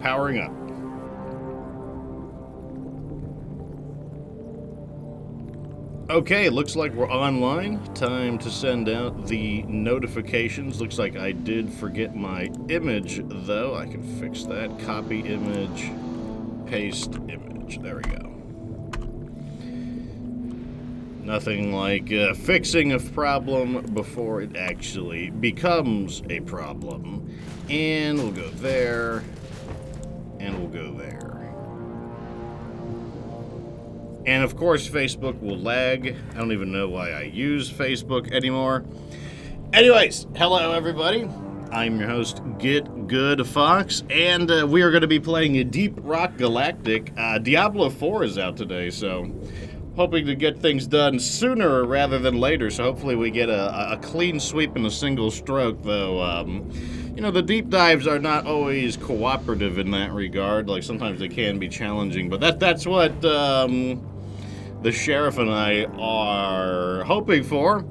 powering up. Okay, looks like we're online. Time to send out the notifications. Looks like I did forget my image, though. I can fix that. Copy image, paste image. There we go. Nothing like fixing a problem before it actually becomes a problem. And we'll go there, and we'll go there. And of course, Facebook will lag. I don't even know why I use Facebook anymore. Anyways, hello everybody. I'm your host, Get Good Fox, and we are going to be playing a Deeprock Galactic. Diablo 4 is out today, so hoping to get things done sooner rather than later. So hopefully we get a clean sweep in a single stroke, though. You know, the deep dives are not always cooperative in that regard. Like, sometimes they can be challenging, but that's what the sheriff and I are hoping for,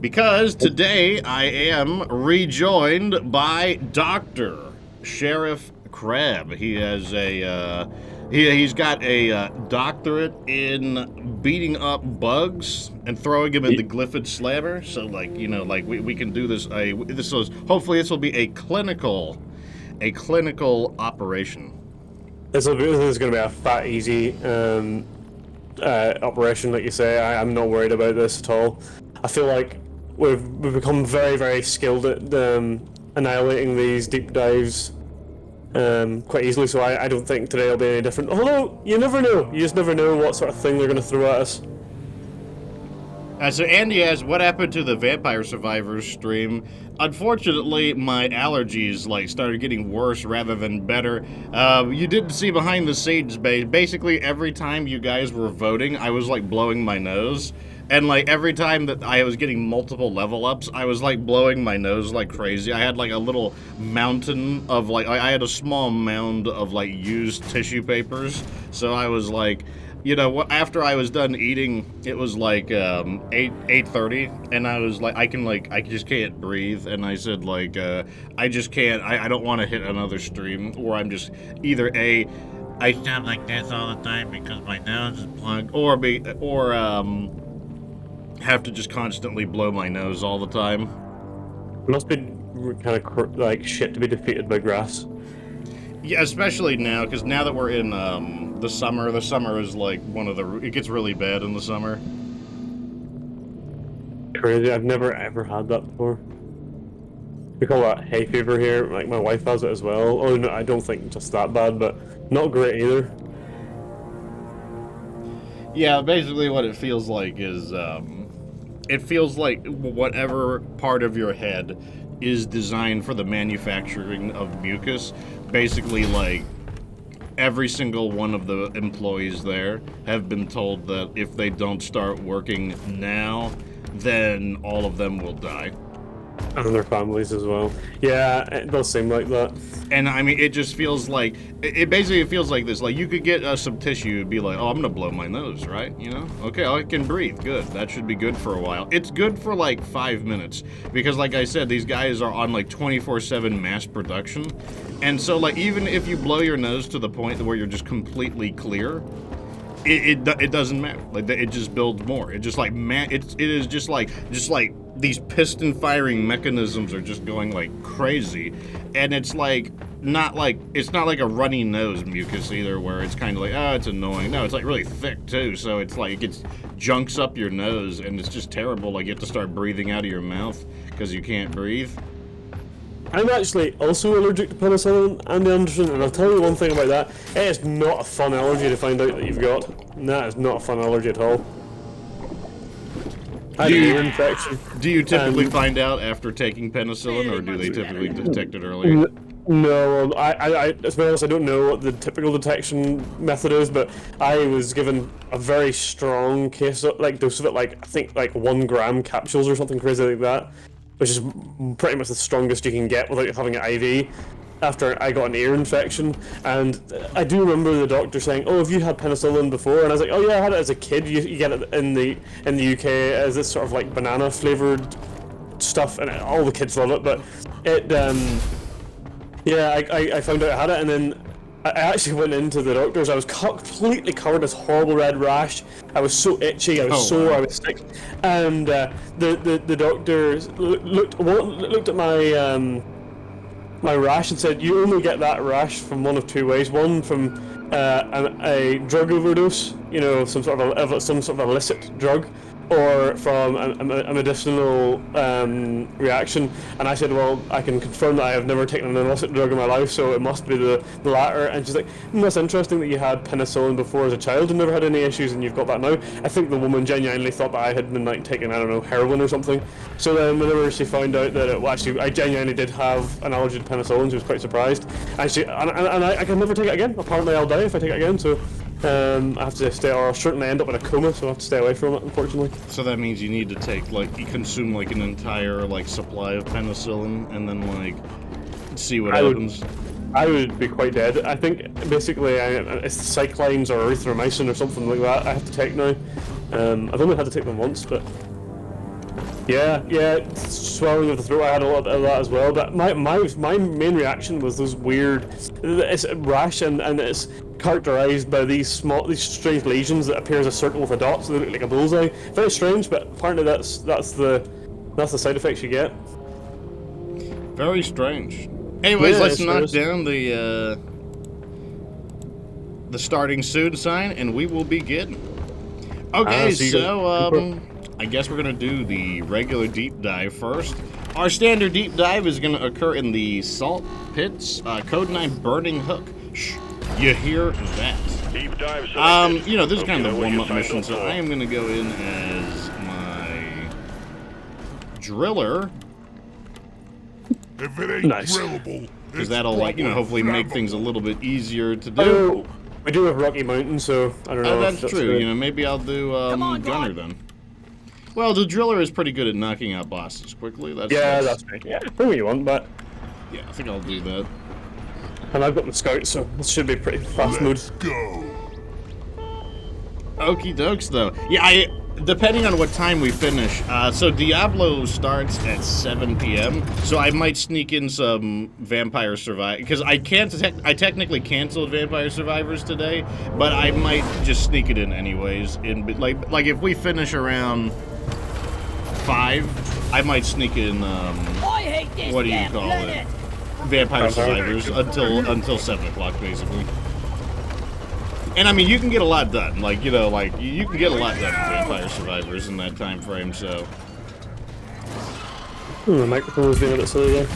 because today I am rejoined by Dr. Sheriff Crab. He has a he's got a doctorate in beating up bugs and throwing them in the Glyphid Slammer. So, like, you know, like we can do this. Hopefully this will be a clinical operation. This is going to be a fat, easy operation, like you say. I'm not worried about this at all. I feel like we've become very, very skilled at annihilating these deep dives quite easily, so I don't think today will be any different. Although, you never know. You just never know what sort of thing they're going to throw at us. So Andy asks, what happened to the Vampire Survivors stream? Unfortunately, my allergies started getting worse rather than better. You didn't see behind the scenes, basically every time you guys were voting, I was blowing my nose. And every time that I was getting multiple level ups, I was blowing my nose like crazy. I had a little mountain of I had a small mound of used tissue papers. So I was you know, after I was done eating, it was 8:30, and I was I just can't breathe, and I said I just can't, I don't want to hit another stream where I'm just either I sound like this all the time because my nose is plugged, or have to just constantly blow my nose all the time. It must be kind of shit to be defeated by grass. Yeah, especially now, because now that we're in the summer is it gets really bad in the summer. Crazy, I've never ever had that before. We call that hay fever here, my wife has it as well. Oh no, I don't think just that bad, but not great either. Yeah, basically what it feels like is, it feels like whatever part of your head is designed for the manufacturing of mucus. Basically, every single one of the employees there have been told that if they don't start working now, then all of them will die. And their families as well. Yeah, it does seem like that. And I mean, it just feels like, it basically feels like this. You could get some tissue and be like, oh, I'm gonna blow my nose, right? You know? Okay, I can breathe, good. That should be good for a while. It's good for 5 minutes. Because like I said, these guys are on 24/7 mass production. And so even if you blow your nose to the point where you're just completely clear, it doesn't matter. It just builds more. It just it is just these piston firing mechanisms are just going crazy, and it's not like a runny nose mucus either, where it's kind of oh, it's annoying. No, it's really thick too, so it's it gets junks up your nose, and it's just terrible. You have to start breathing out of your mouth because you can't breathe. I'm actually also allergic to penicillin, Andy Anderson, and I'll tell you one thing about that. It is not a fun allergy to find out that you've got. That is not a fun allergy at all. I had an ear infection. Do you typically find out after taking penicillin, or do they typically detect it earlier? No, I to be honest, I don't know what the typical detection method is, but I was given a very strong case of, dose of it, I think 1 gram capsules or something crazy like that, which is pretty much the strongest you can get without having an IV, after I got an ear infection. And I do remember the doctor saying, oh, have you had penicillin before? And I was like, oh yeah, I had it as a kid. You get it in the UK as this sort of banana flavored stuff, and all the kids love it, but it yeah, I found out I had it, and then I actually went into the doctor's. I was completely covered in this horrible red rash. I was so itchy. I was sore. I was sick. And the doctor looked at my my rash and said, "You only get that rash from one of two ways. One from a drug overdose, you know, some sort of illicit drug, or from a medicinal reaction." And I said, "Well, I can confirm that I have never taken an illicit drug in my life, so it must be the latter." And she's like, "That's interesting that you had penicillin before as a child and never had any issues, and you've got that now." I think the woman genuinely thought that I had been like taking, I don't know, heroin or something. So then whenever she found out that actually I genuinely did have an allergy to penicillin, she was quite surprised. And I can never take it again. Apparently I'll die if I take it again, so I have to stay, or I'll certainly end up in a coma, so I have to stay away from it, unfortunately. So that means you need to take, like, you consume, like, an entire, like, supply of penicillin, and then, like, see what happens. I would be quite dead. I think, basically, it's cyclines or erythromycin or something like that I have to take now. I've only had to take them once, but... Yeah, swelling of the throat, I had a lot of that as well, but my main reaction was those weird... It's rash, and it's characterized by these strange lesions that appear as a circle with a dot, so they look like a bullseye. Very strange, but apparently that's the side effects you get. Very strange. Anyways, let's knock down the starting soon sign, and we will begin. Okay, so I guess we're gonna do the regular deep dive first. Our standard deep dive is gonna occur in the Salt Pits, Code 9 Burning Hook. Shh, you hear that? Deep dive selected. You know, this is kind of the warm-up mission, so I am gonna go in as my driller. If it ain't drillable, because that'll, like, you know, hopefully make things a little bit easier to do. Oh, we do have Rocky Mountain, so I don't know. That's true. Good. You know, maybe I'll do Gunner then. Well, the driller is pretty good at knocking out bosses quickly. That's right. Yeah, bring what you want, but yeah, I think I'll do that. And I've got the scout, so this should be pretty fast mode. Go. Okie dokes, though. Yeah, depending on what time we finish. So Diablo starts at 7 p.m. So I might sneak in some Vampire Survivors, because I technically canceled Vampire Survivors today, but I might just sneak it in anyways. Like if we finish around 5, I might sneak in what do you call it? Vampire Survivors until 7 o'clock basically. And I mean, you can get a lot done. Like, you know, like you can get a lot done with Vampire Survivors in that time frame. So the microphone was being a bit silly there.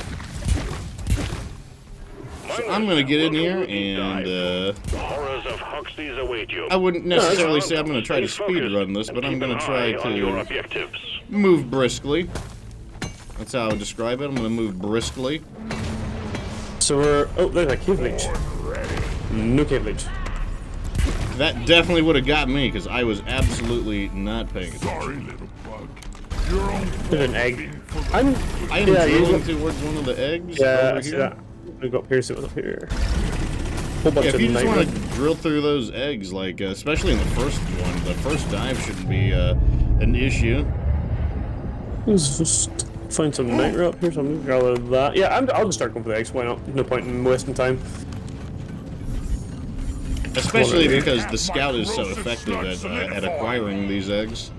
So I'm gonna get in here and the horrors of Hoxxes await you. I wouldn't necessarily say I'm gonna try to speed run this, but I'm gonna try to move briskly. That's how I would describe it. I'm gonna move briskly. So there's a cave leech. No cave leech. That definitely would have got me, because I was absolutely not paying attention. Sorry, little bug. You're on There's an egg. I am drilling towards one of the eggs over I see here. that. We've got Pierce up here. Whole bunch Yeah, if you just want of to drill through those eggs, like, especially in the first one, the first dive shouldn't be an issue. Let's just find some nitro up here, so I'm gonna gather that. Yeah, I'll just start going for the eggs, why not? No point in wasting time. Especially because the scout is so effective at acquiring these eggs.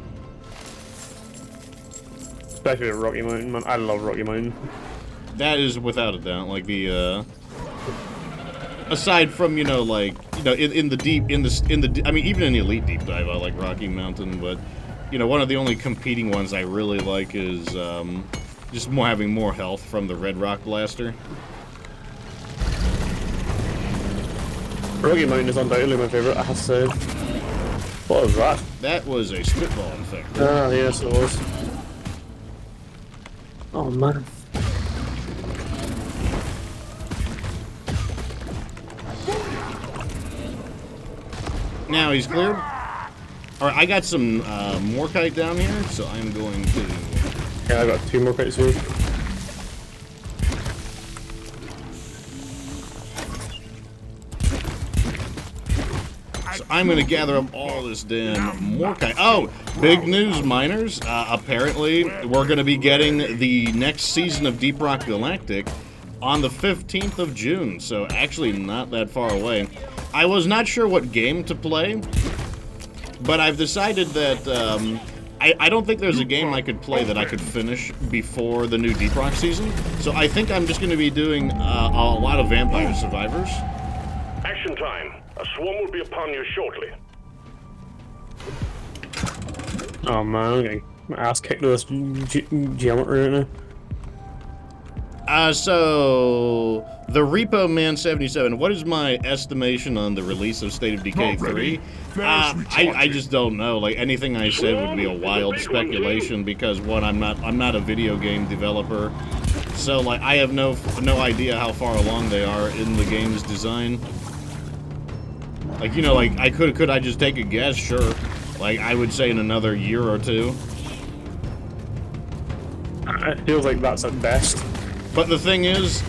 Especially at Rocky Mountain, man. I love Rocky Mountain. That is without a doubt, like the aside from, you know, like, you know, in the I mean, even in the Elite Deep Dive, I like Rocky Mountain, but you know, one of the only competing ones I really like is just having more health from the Red Rock Blaster. Rocky Mountain is undoubtedly my favourite, I have to say. What was that? That was a spitball infector. Ah, yes, it was. Oh, man. Now he's cleared. Alright, I got some Morkite down here, so I'm going to... Yeah, I got 2 more kites here. So I'm going to gather up all this damn Morkite. Oh, big news, miners. Apparently, we're going to be getting the next season of Deeprock Galactic on the 15th of June, so actually not that far away. I was not sure what game to play, but I've decided that I don't think there's a game I could play that I could finish before the new deeprock season, so I think I'm just going to be doing a lot of Vampire Survivors. Action time. A swarm will be upon you shortly. Oh man, I'm getting my ass kicked with this geometry right now. So the Repo Man 77. What is my estimation on the release of State of Decay 3? I just don't know. Like anything I said would be a wild speculation because one, I'm not a video game developer, so like I have no idea how far along they are in the game's design. Like, you know, like could I just take a guess? Sure. Like I would say in another year or two. It feels like that's at best. But the thing is,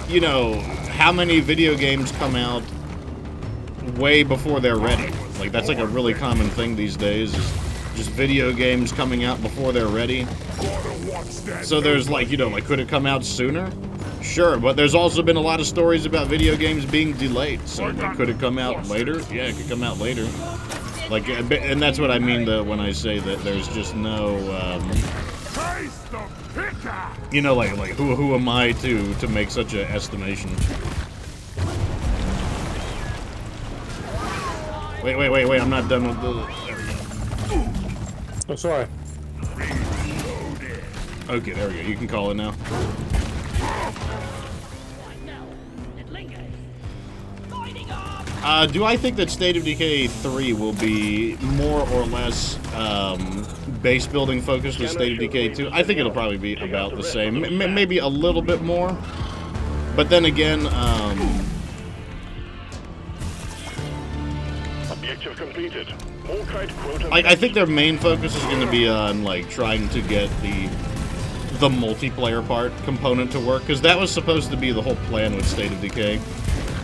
you know, how many video games come out way before they're ready? Like, that's like a really common thing these days, is just video games coming out before they're ready. So there's like, you know, like, could it come out sooner? Sure, but there's also been a lot of stories about video games being delayed. So, like, could it come out later? Yeah, it could come out later. Like, and that's what I mean when I say that there's just no, you know, like who am I to make such an estimation? Wait, I'm not done with the... There we go. Oh, sorry. Okay, there we go. You can call it now. Do I think that State of Decay 3 will be more or less base building focused with State of Decay 2? I think it'll probably be about the same. Maybe a little bit more. But then again, Objective completed. More kite quota. I think their main focus is going to be on like trying to get the multiplayer part component to work, because that was supposed to be the whole plan with State of Decay.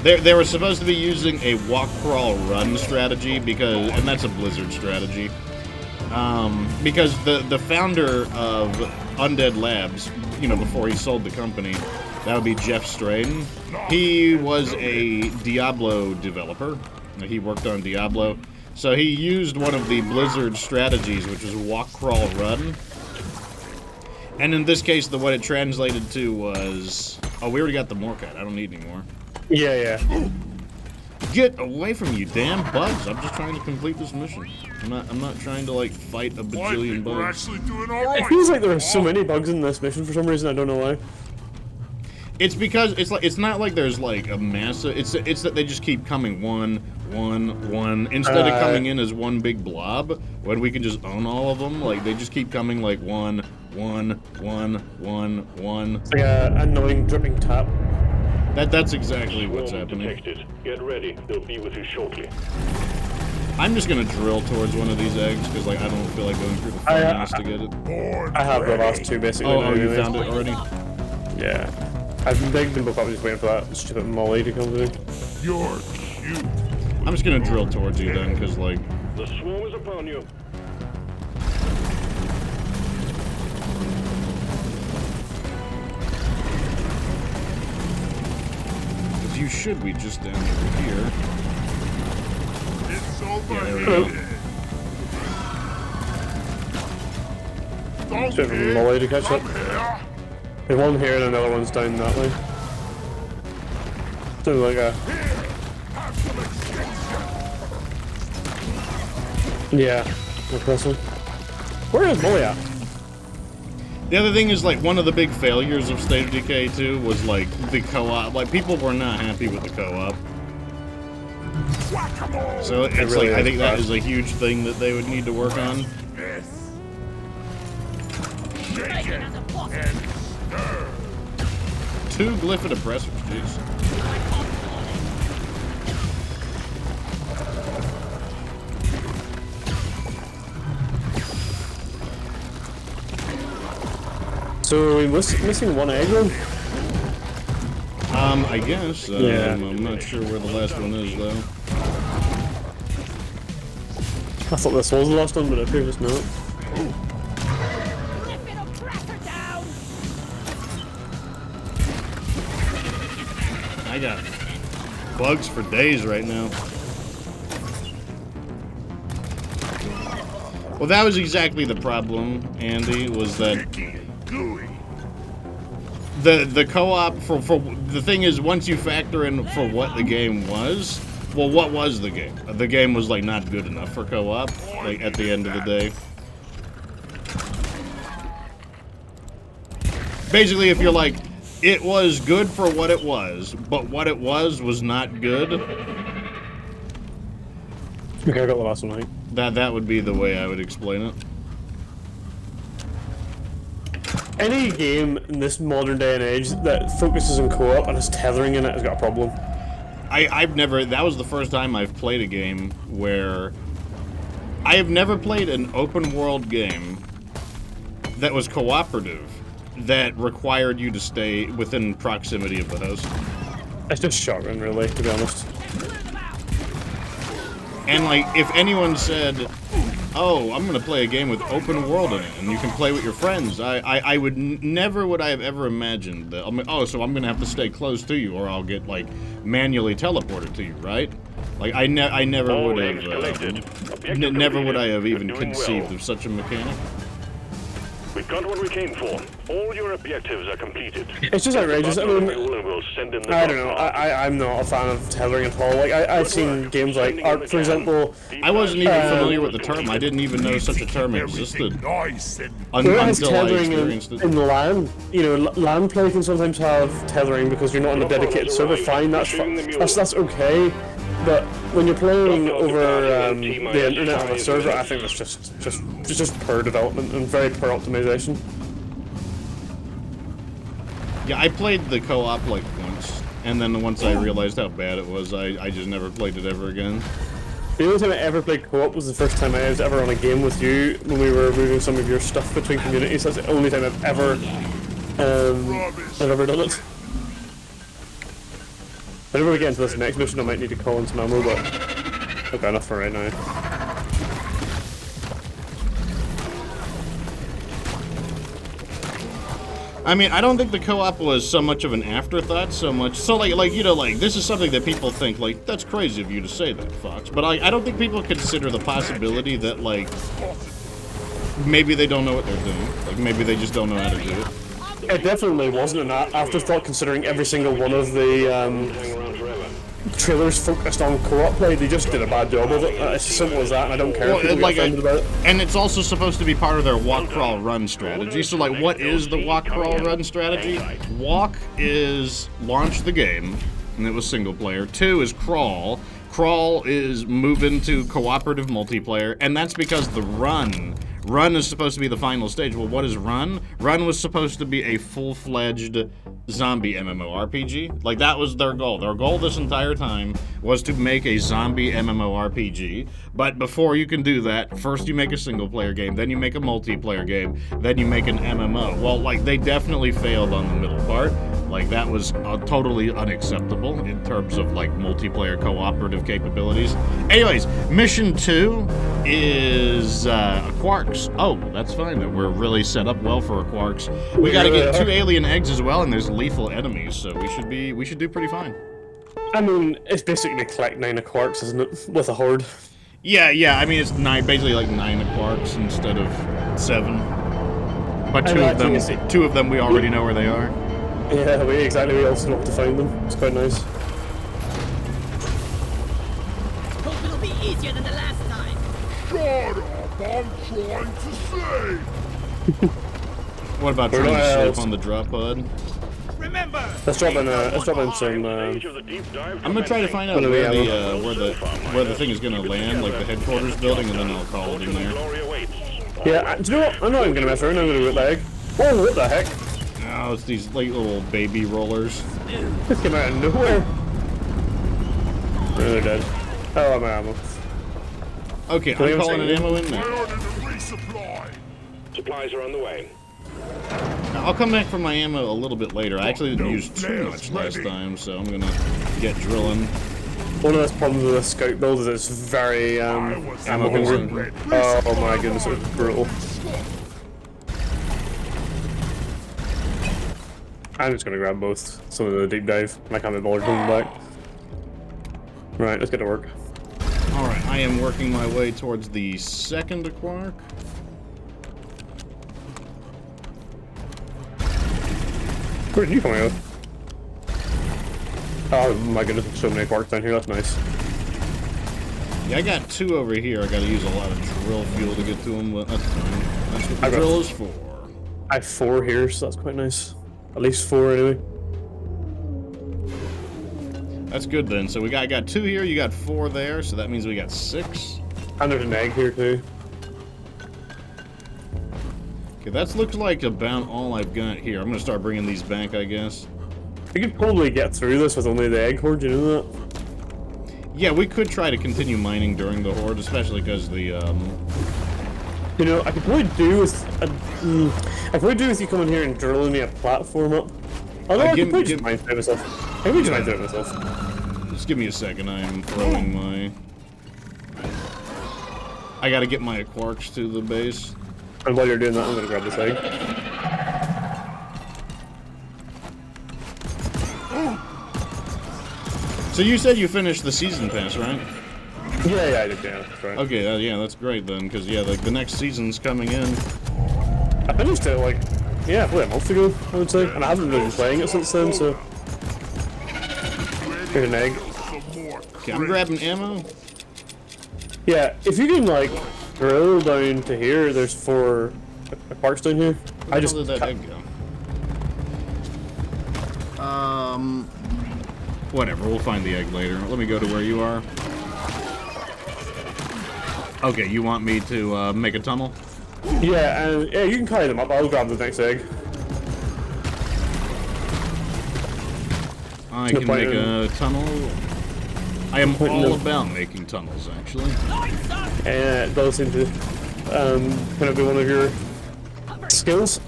They were supposed to be using a walk, crawl, run strategy and that's a Blizzard strategy. Because the founder of Undead Labs, you know, before he sold the company, that would be Jeff Strain. He was a Diablo developer. He worked on Diablo. So he used one of the Blizzard strategies, which was walk, crawl, run. And in this case, what it translated to was... Oh, we already got the Morcat. I don't need any more. Yeah. Get away from you, damn bugs! I'm just trying to complete this mission. I'm not trying to like fight a bajillion We're bugs. actually doing all right. It feels like there are so many bugs in this mission for some reason. I don't know why. It's because it's not like there's like a massive. It's that they just keep coming one instead of coming in as one big blob. When we can just own all of them, like they just keep coming like one. It's like a annoying dripping tap. That's exactly what's happening. Detected. Get ready. They'll be with you shortly. I'm just gonna drill towards one of these eggs because like I don't feel like going through the furnace to get it. I have the last two basically. Oh, now, you anyways. found it already? Yeah. I've begged them both up, just waiting for that stupid Molly to come through. You're cute. I'm just gonna drill towards you then, because like... The swarm is upon you. If you should be just down over here. It's over Yeah, there we here. go. Stupid Molly to catch up. Here. There's one here and another one's down that way. So like a... Have some extension. Yeah, like this one. Where is Molly at? The other thing is, like, one of the big failures of State of Decay 2 was, like, the co-op. Like, people were not happy with the co-op. Whack-a-mole. So it's really like, I is think that bad. is a huge thing that they would need to work on. This. Shake it and stir. 2 glyphid oppressors, jeez. So we're missing one egg then? I guess. Yeah. I'm not sure where the last one is, though. I thought this was the last one, but it appears it's not. I got bugs for days right now. Well, that was exactly the problem, Andy, was that the co-op for the thing is, once you factor in for what the game was, well, what was the game? The game was like not good enough for co-op, like at the end of the day. Basically, if you're like, it was good for what it was, but what it was not good. Okay, I got the last one right. That would be the way I would explain it. Any game in this modern day and age that focuses on co-op and has tethering in it has got a problem. I've never, that was the first time I've played a game where I have never played an open world game that was cooperative that required you to stay within proximity of the host. It's just shotgun, really, to be honest. And like, if anyone said, oh, I'm gonna play a game with open world in it, and you can play with your friends, I would never would I have ever imagined that, oh, so I'm gonna have to stay close to you, or I'll get, like, manually teleported to you, right? Like, I never would have, never would I have even conceived of such a mechanic. We've got what we came for. All your objectives are completed. It's just outrageous. I mean, We'll send in the I don't know. I'm not a fan of tethering at all. Like, I've seen games like Ark, for example. I wasn't even familiar with the term. I didn't even know such a term existed Nice and until I Tethering experienced it. in LAN. You know, LAN play can sometimes have tethering because you're not on a dedicated server. Fine, that's okay. But when you're playing over the internet on a server, I think that's just poor development and very poor optimization. Yeah, I played the co-op like once, and then once I realized how bad it was, I just never played it ever again. The only time I ever played co-op was the first time I was ever on a game with you when we were moving some of your stuff between communities. That's the only time I've ever done it. Whenever we get into this next mission, I might need to call in some ammo, but I've got enough for right now. I mean, I don't think the co-op was so much of an afterthought, so like, you know, like, this is something that people think, like, that's crazy of you to say that, Fox. But I don't think people consider the possibility that, like, maybe they don't know what they're doing. Like, maybe they just don't know how to do it. It definitely wasn't an afterthought, considering every single one of the trailers focused on co-op play. They just did a bad job of it. It's as simple as that, and I don't care if people get offended about it. And it's also supposed to be part of their walk, crawl, run strategy. So, like, what is the walk, crawl, run strategy? Walk is launch the game, and it was single player. 2 is crawl. Crawl is move into cooperative multiplayer, and that's because the run is supposed to be the final stage. Well, what is Run? Run was supposed to be a full-fledged zombie MMORPG. Like, that was their goal. Their goal this entire time was to make a zombie MMORPG. But before you can do that, first you make a single-player game, then you make a multiplayer game, then you make an MMO. Well, like, they definitely failed on the middle part. Like, that was totally unacceptable in terms of, like, multiplayer cooperative capabilities. Anyways, Mission 2 is Quarks. Oh, that's fine. That we're really set up well for a Quarks. We gotta get 2 alien eggs as well, and there's lethal enemies, so we should do pretty fine. I mean, it's basically collect 9 of Quarks, isn't it? With a horde. Yeah. I mean, it's basically like 9 Quarks instead of 7. But two of them we already know where they are. Yeah, we also know how to find them. It's quite nice. Hope it'll be easier than the last time. shut up! I'm trying to say. What about trying to sleep on the drop pod? Remember. Let's drop in some. I'm gonna try to find out where the thing is gonna land, like the headquarters building, and then I'll call it in there. Yeah, do you know what? I'm not even gonna mess around. I'm gonna do it leg. Whoa! What the heck? Oh, it's these like little baby rollers. This came out of nowhere. They're dead. Oh, I'm ammo. Okay, I'm calling an ammo in there. Supplies are on the way. I'll come back for my ammo a little bit later. I actually didn't use too much last time, so I'm gonna get drilling. One of the problems with the scout build is it's very ammo hungry. Oh my goodness, it's brutal. I'm just gonna grab both. Some of the deep dive. I can't be bothered coming back. Right, let's get to work. Alright, I am working my way towards the second quark. Where did you come out? Oh my goodness, there's so many quarks down here, that's nice. Yeah, I got 2 over here. I gotta use a lot of drill fuel to get to them, but that's fine. That's what the drill is for. I have 4 here, so that's quite nice. At least 4 anyway. That's good then. So I got 2 here, you got 4 there, so that means we got 6. And there's an egg here too. Okay, that looks like about all I've got here. I'm gonna start bringing these back, I guess. We could probably get through this with only the egg horde, you know that? Yeah, we could try to continue mining during the horde, especially because the, You know, I could probably do with you coming here and drilling me a platform up. Although I could probably just mine through it myself. I could just mine through it myself. Just give me a second, I'm throwing my... I gotta get my quarks to the base. And while you're doing that, I'm gonna grab this egg. So you said you finished the season pass, right? Yeah, I did, yeah, that's right. Okay, yeah, that's great then, because yeah, like the next season's coming in. I finished it like, yeah, probably a month ago, I would say. And I haven't really been playing it since then, so... Here's an egg. Okay, I'm grabbing ammo. Yeah, if you can like drill down to here, there's 4 quarks down here. Where the hell did that egg go? Whatever, we'll find the egg later. Let me go to where you are. Okay, you want me to make a tunnel? Yeah, and yeah, you can carry them up. I'll grab the next egg. I can make a tunnel. I am all about making tunnels, actually. And it does seem to kind of be one of your skills.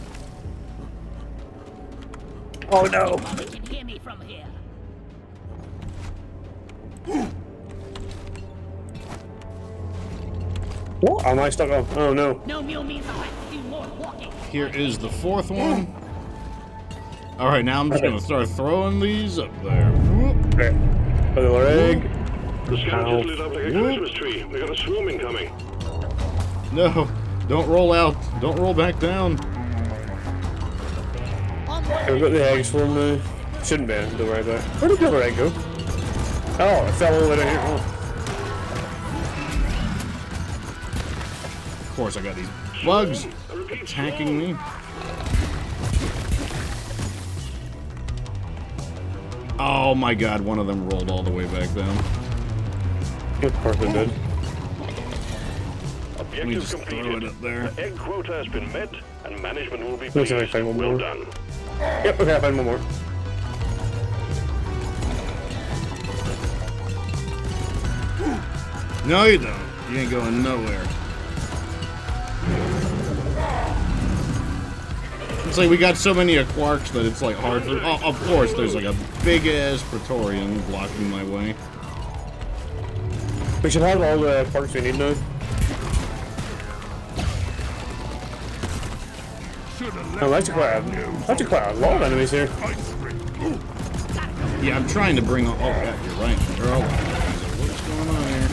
Oh no! You can hear me from here. What? Am I stuck on? Oh no. No mule means I'll have to do more walking. Here is the 4th one. Alright, now I'm just gonna start throwing these up there. Whoop. Okay. Another egg. The scout just lit up like a Christmas tree. We got a swarm incoming. No, don't roll out. Don't roll back down. We've got the eggs for him now. Shouldn't be, don't worry about it. Where did the other egg go? Oh, it fell all the way down here. Oh. Of course, I got these bugs attacking me. Oh my god, one of them rolled all the way back down. Of course it did. Let me Objective just throw completed. it up there. The egg quota has been met, and management will be Looks like I pleased. found one Well more. done. Yep, okay, I found one more. No, you don't. You ain't going nowhere. It's like we got so many quarks that it's like hard for... Oh, of course, there's like a big-ass Praetorian blocking my way. We should have all the quarks we need now. Oh, actually quite a lot of enemies here. Yeah, I'm trying to bring... Oh, yeah, you're right. Girl. What's going on here?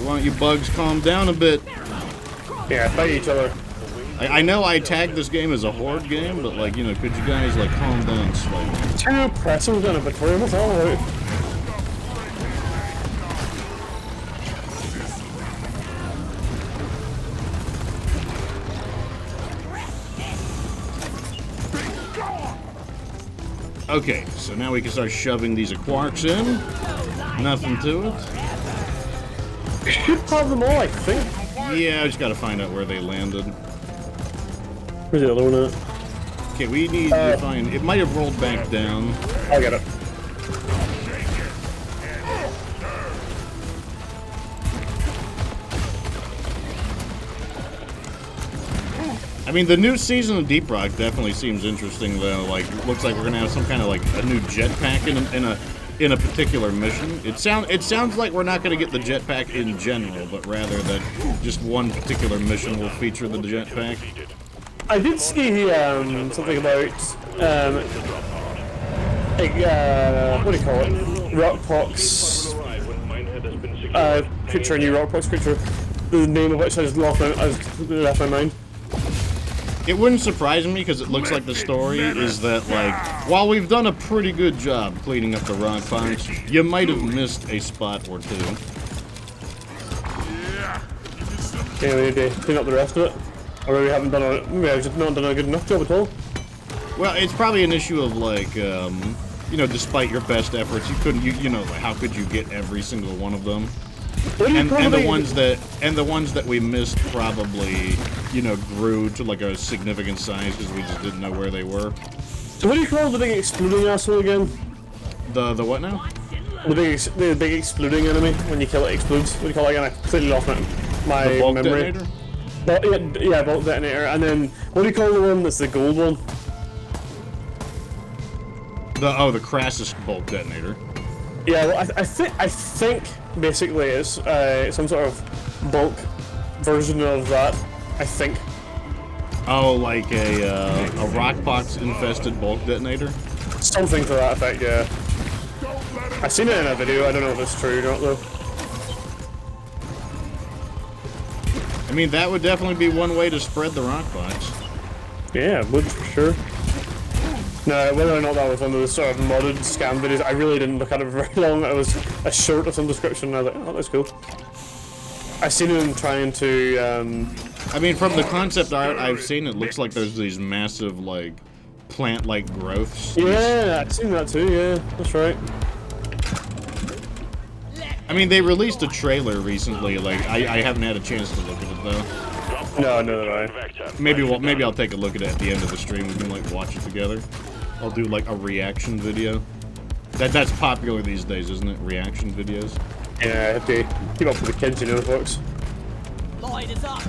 Why don't you bugs calm down a bit? Yeah, fight each other. I know I tagged this game as a horde game, but like, you know, could you guys like calm down slightly? Two pressers and a betrayal, it's alright. Okay, so now we can start shoving these quarks in. Nothing to it. Should have them all, I think. Yeah, I just gotta find out where they landed. Where's the other one at? Okay, we need to find... It might have rolled back down. I'll get it. I mean, the new season of deeprock definitely seems interesting, though. Like, looks like we're gonna have some kind of like a new jetpack in a particular mission. It sounds like we're not gonna get the jetpack in general, but rather that just one particular mission will feature the jetpack. I did see something about what do you call it? Rockpox. Creature, a new Rockpox creature. The name of which I just left my mind. It wouldn't surprise me because it looks like the story is that, like, while we've done a pretty good job cleaning up the rock ponds, you might have missed a spot or two. Yeah, we need to clean up the rest of it. Or maybe we haven't done a, maybe I've just not done a good enough job at all. Well, it's probably an issue of, like, you know, despite your best efforts, you couldn't, you know, like, how could you get every single one of them? And the ones that we missed probably, you know, grew to like a significant size because we just didn't know where they were. So what do you call the big exploding asshole again? The what now? The big exploding enemy when you kill it explodes. What do you call it again? I completely lost my The bulk memory. detonator? Yeah, bulk detonator. And then what do you call the one that's the gold one? The Crassus bulk detonator. Yeah, well, I think basically it's some sort of bulk version of that. I think. Oh, like a rockpox infested bulk detonator? Something to that effect, yeah. I've seen it in a video. I don't know if it's true or not though. I mean, that would definitely be one way to spread the rockpox. Yeah, it would for sure. No, whether or not that was one of those sort of modded scam videos, I really didn't look at it for very long. It was a shirt of some description, and I was like, oh, that's cool. I've seen him trying to, I mean, from the concept art I've seen, it looks like there's these massive, like, plant-like growths. Yeah, I've seen that too, yeah, that's right. I mean, they released a trailer recently, like, I haven't had a chance to look at it, though. No. Maybe I'll take a look at it at the end of the stream. We can like watch it together. I'll do like a reaction video. That's popular these days, isn't it? Reaction videos. Yeah, I have to keep up with the kids, you know, folks. Lloyd is up.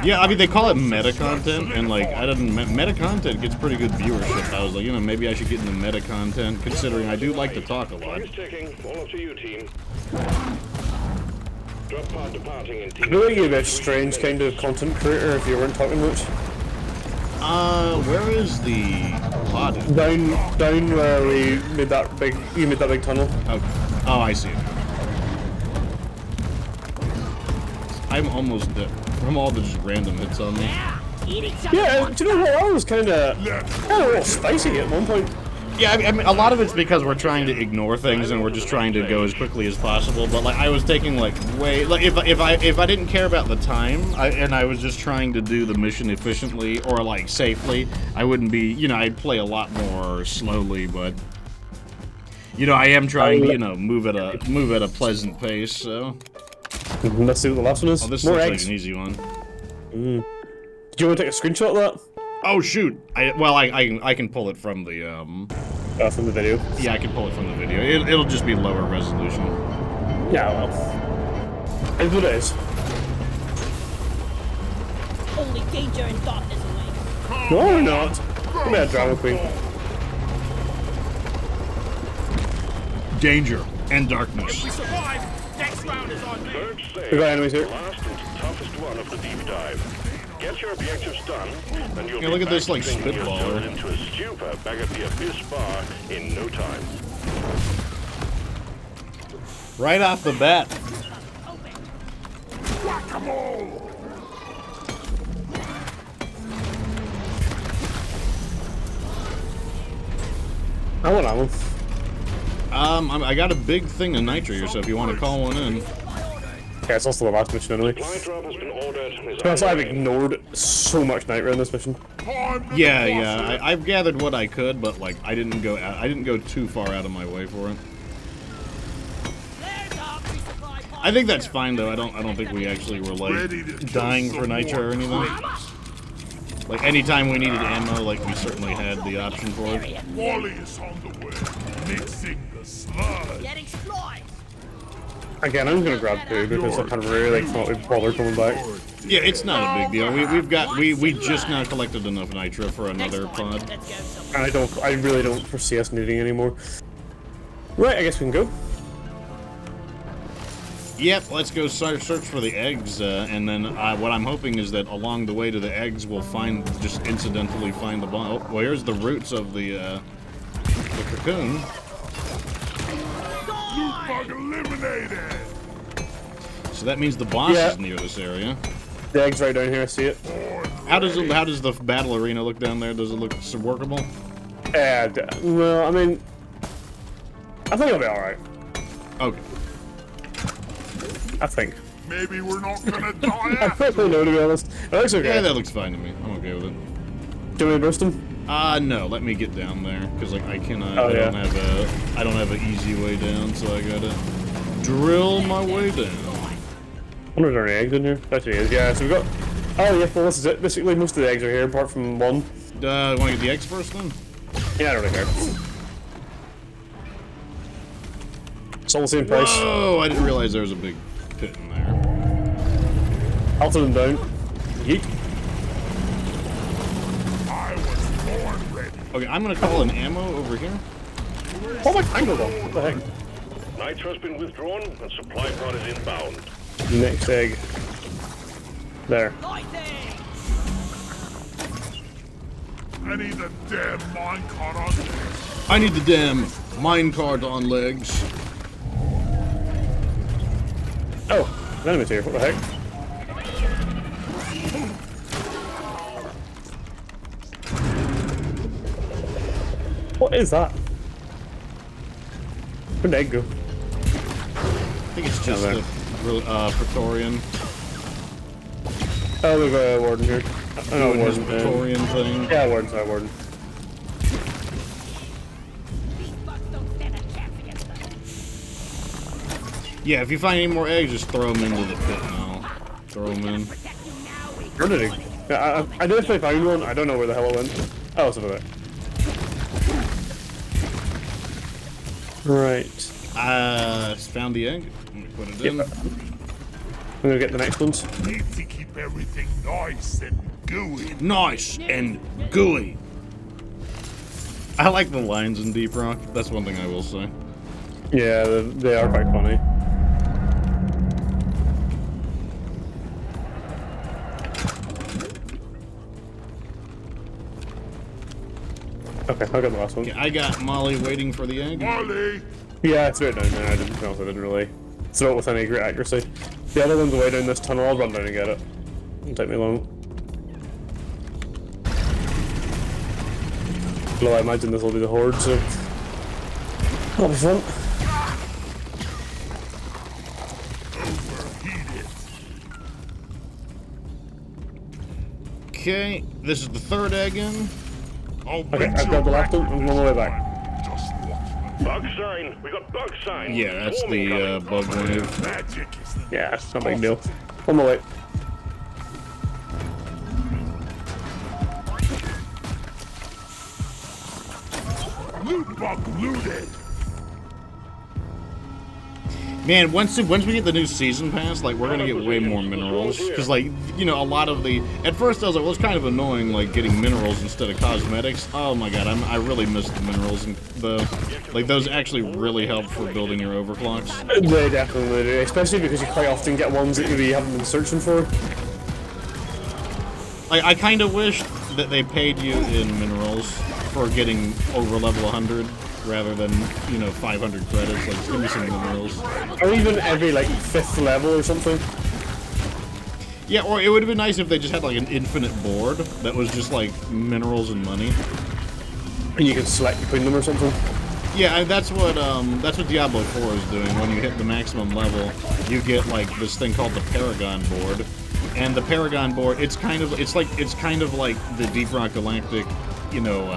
Yeah, I mean they call it meta content, and like meta content gets pretty good viewership. I was like, you know, maybe I should get into meta content, considering I do like to talk a lot. All up to you, team. Drop pod departing in I feel like you'd be a strange kind of content creator if you weren't talking much. Where is the pod? Down where we made that big, you made that big tunnel. Oh, I see it. I'm almost dead from all the just random hits on me. Yeah, do you know what? That was kind of a little spicy at one point. Yeah, I mean, a lot of it's because we're trying to ignore things and we're just trying to go as quickly as possible. But like, I was taking like way like if I didn't care about the time and I was just trying to do the mission efficiently or like safely, I wouldn't be. You know, I'd play a lot more slowly. But you know, I am trying to move at a pleasant pace. So let's see what the last one is. Oh, this more looks eggs. like an easy one. Do you want to take a screenshot of that? Oh shoot! I can pull it from the From the video. Yeah, I can pull it from the video. It'll just be lower resolution. Yeah, well. It's what it is. Only danger and darkness away. No, we're not. Come here, drama queen. Danger and darkness. We survive. Next round is on me. We got enemies here. Last and toughest one of the deep dive. Get your objectives done, and you'll Yeah, be look at this, like, thinking yourself spitballer. into a stupor back at the Abyss Bar in no time. Right off the bat. Whack-a-mole. I want that one. I got a big thing of nitro here, so if you want to call one in. Yeah, it's also the last mission anyway. Supply drop has been ordered. and is Plus, I've underway. ignored so much nitro in this mission. Yeah, I've gathered what I could, but like I didn't go too far out of my way for it. There's our resupply pod. I think that's fine though. I don't think we actually were like dying for nitro or anything. Like anytime we needed ammo, like we certainly had the option for it. Wally is on the way. Mixing the sludge. Getting supplies. Again, I'm gonna grab two because I kind of really thought we'd bother coming back. Yeah, it's not a big deal. We just now collected enough nitro for another pod. Let's go somewhere. And I really don't foresee us needing any more. Right, I guess we can go. Yep, let's go search for the eggs, and then what I'm hoping is that along the way to the eggs, we'll just incidentally find the bomb. Oh, well, here's the roots of the cocoon. Loot bug eliminated! So that means the boss is near this area. The egg's right down here. I see it. How does the battle arena look down there? Does it look workable? Well, I mean, I think it'll be all right. Okay. I think. Maybe we're not gonna die I after. don't know, to be honest. It looks okay. Yeah, that looks fine to me. I'm okay with it. Do you want me to burst him? No. Let me get down there because like I cannot. Oh, I yeah. don't have an easy way down, so I gotta drill my way down. I wonder if there are any eggs in here. Actually, is. Yeah. So we got. Oh yeah. Well, this is it. Basically, most of the eggs are here, apart from one. Want to get the eggs first then? Yeah, I don't really care. It's all the same price. Oh, I didn't realize there was a big pit in there. I'll throw them down. Yeet. I was born ready. Okay, I'm gonna call an ammo over here. Oh my tangled on. What the heck? Nitro's been withdrawn and supply pod is inbound. Next egg. There. Lighting! I need the damn minecart on this. I need the damn minecart on legs. Oh, an enemy's here. What the heck? What is that? Where'd the egg go? I think it's just there. the Praetorian. Oh, there's a warden here. I know Doing his warden. Praetorian thing. Yeah, warden. Sorry, warden. These bugs don't stand a chance against us. Yeah, if you find any more eggs, just throw them into the pit now. Throw them in. Protect you now, we Where did he? Yeah, I did actually find one. I don't know where the hell it went. Oh, it's over there. Right. Found the egg. Let me put it in. I'm gonna get the next ones. Need to keep everything nice and gooey. Nice and gooey. I like the lines in Deeprock. That's one thing I will say. Yeah, they are quite funny. Okay, I got the last one. Okay, I got Molly waiting for the egg. Molly! Yeah, it's right down there. I didn't really throw it with any great accuracy. The other one's way down this tunnel. I'll run down and get it. It'll take me long. Although I imagine this will be the horde, so that'll be fun. Overheated. Okay, this is the third egg in. I'll Okay, bet I've you got the a last one. I'm on my way back. Just watch Bug sign. We got bug sign. Yeah, that's Swarming the coming. bug wave. magic is the Yeah, it's not a big deal. On my way. loot bug looted. Man, once we get the new season pass, like we're gonna get way more minerals. Cause like, you know, a lot of the at first I was like, well, it's kind of annoying like getting minerals instead of cosmetics. Oh my god, I really miss the minerals and like those actually really help for building your overclocks. They definitely do, especially because you quite often get ones that maybe you haven't been searching for. I kind of wish that they paid you in minerals for getting over level 100 rather than, you know, 500 credits. Like, just give me some minerals. Or even every, like, 5th level or something. Yeah, or it would have been nice if they just had, like, an infinite board that was just, like, minerals and money. And you can select between them or something. Yeah, and that's what Diablo 4 is doing. When you hit the maximum level, you get, like, this thing called the Paragon board. And the Paragon board, it's kind of like the Deeprock Galactic, you know,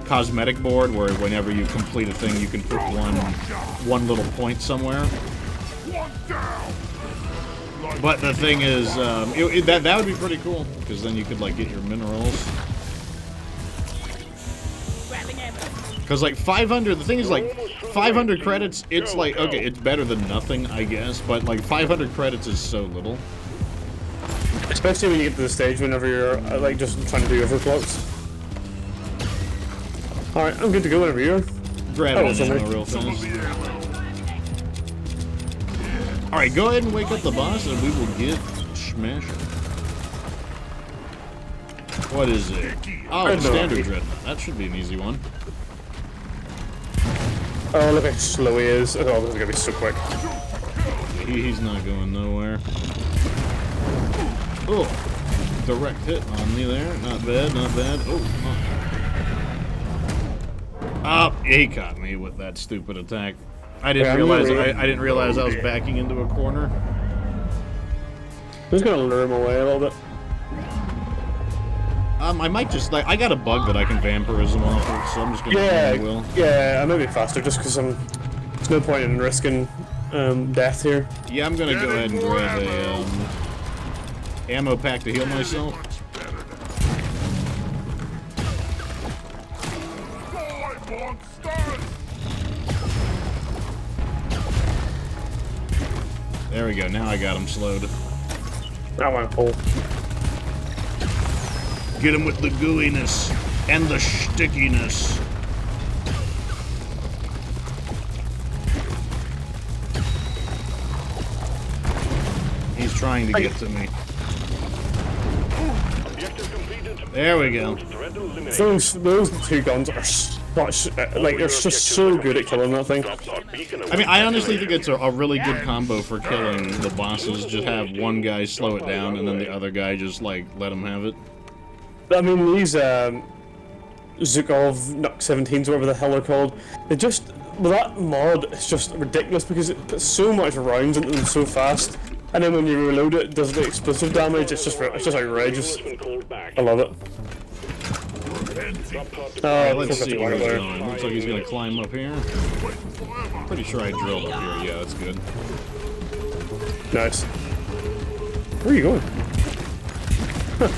cosmetic board, where whenever you complete a thing, you can put one little point somewhere. One down. But the thing is, that would be pretty cool, because then you could like get your minerals. grabbing ammo. Because like 500, the thing is like 500 credits, it's like, okay, it's better than nothing, I guess, but like 500 credits is so little. Especially when you get to the stage whenever you're, like, just trying to do overclocks. Alright, I'm good to go whenever you're. Grab Oh, it somebody. real Some of fast. the ammo. Alright, go ahead and wake up the boss and we will get smashed. What is it? Oh, it's standard dreadnought. That should be an easy one. Oh, look how slow he is. Oh, this is gonna be so quick. He's not going nowhere. Oh, direct hit on me there. Not bad, not bad. Oh, he caught me with that stupid attack. I didn't realize I didn't realize I was backing into a corner. I'm just gonna lure him away a little bit. I might just like I got a bug that I can vampirism off of, so I'm just gonna Yeah, I might be faster just because there's no point in risking death here. Yeah, I'm gonna go ahead and grab a ammo pack to heal myself. There we go. Now I got him slowed. That went full. Get him with the gooiness and the stickiness. He's trying to get to me. There we go. Those two guns are such, like, they're just so good at killing that thing. I mean, I honestly think it's a really good combo for killing the bosses. Just have one guy slow it down and then the other guy just, like, let him have it. I mean, these Zukov Nuck 17s, whatever the hell they're called, they just, well, that mod is just ridiculous because it puts so much rounds into them so fast, and then when you reload it, it does the explosive damage. It's just outrageous. I love it. Let's see where he's going. Looks like he's gonna climb up here. Pretty sure I drilled up here. Yeah, that's good. Nice. Where are you going? Huh.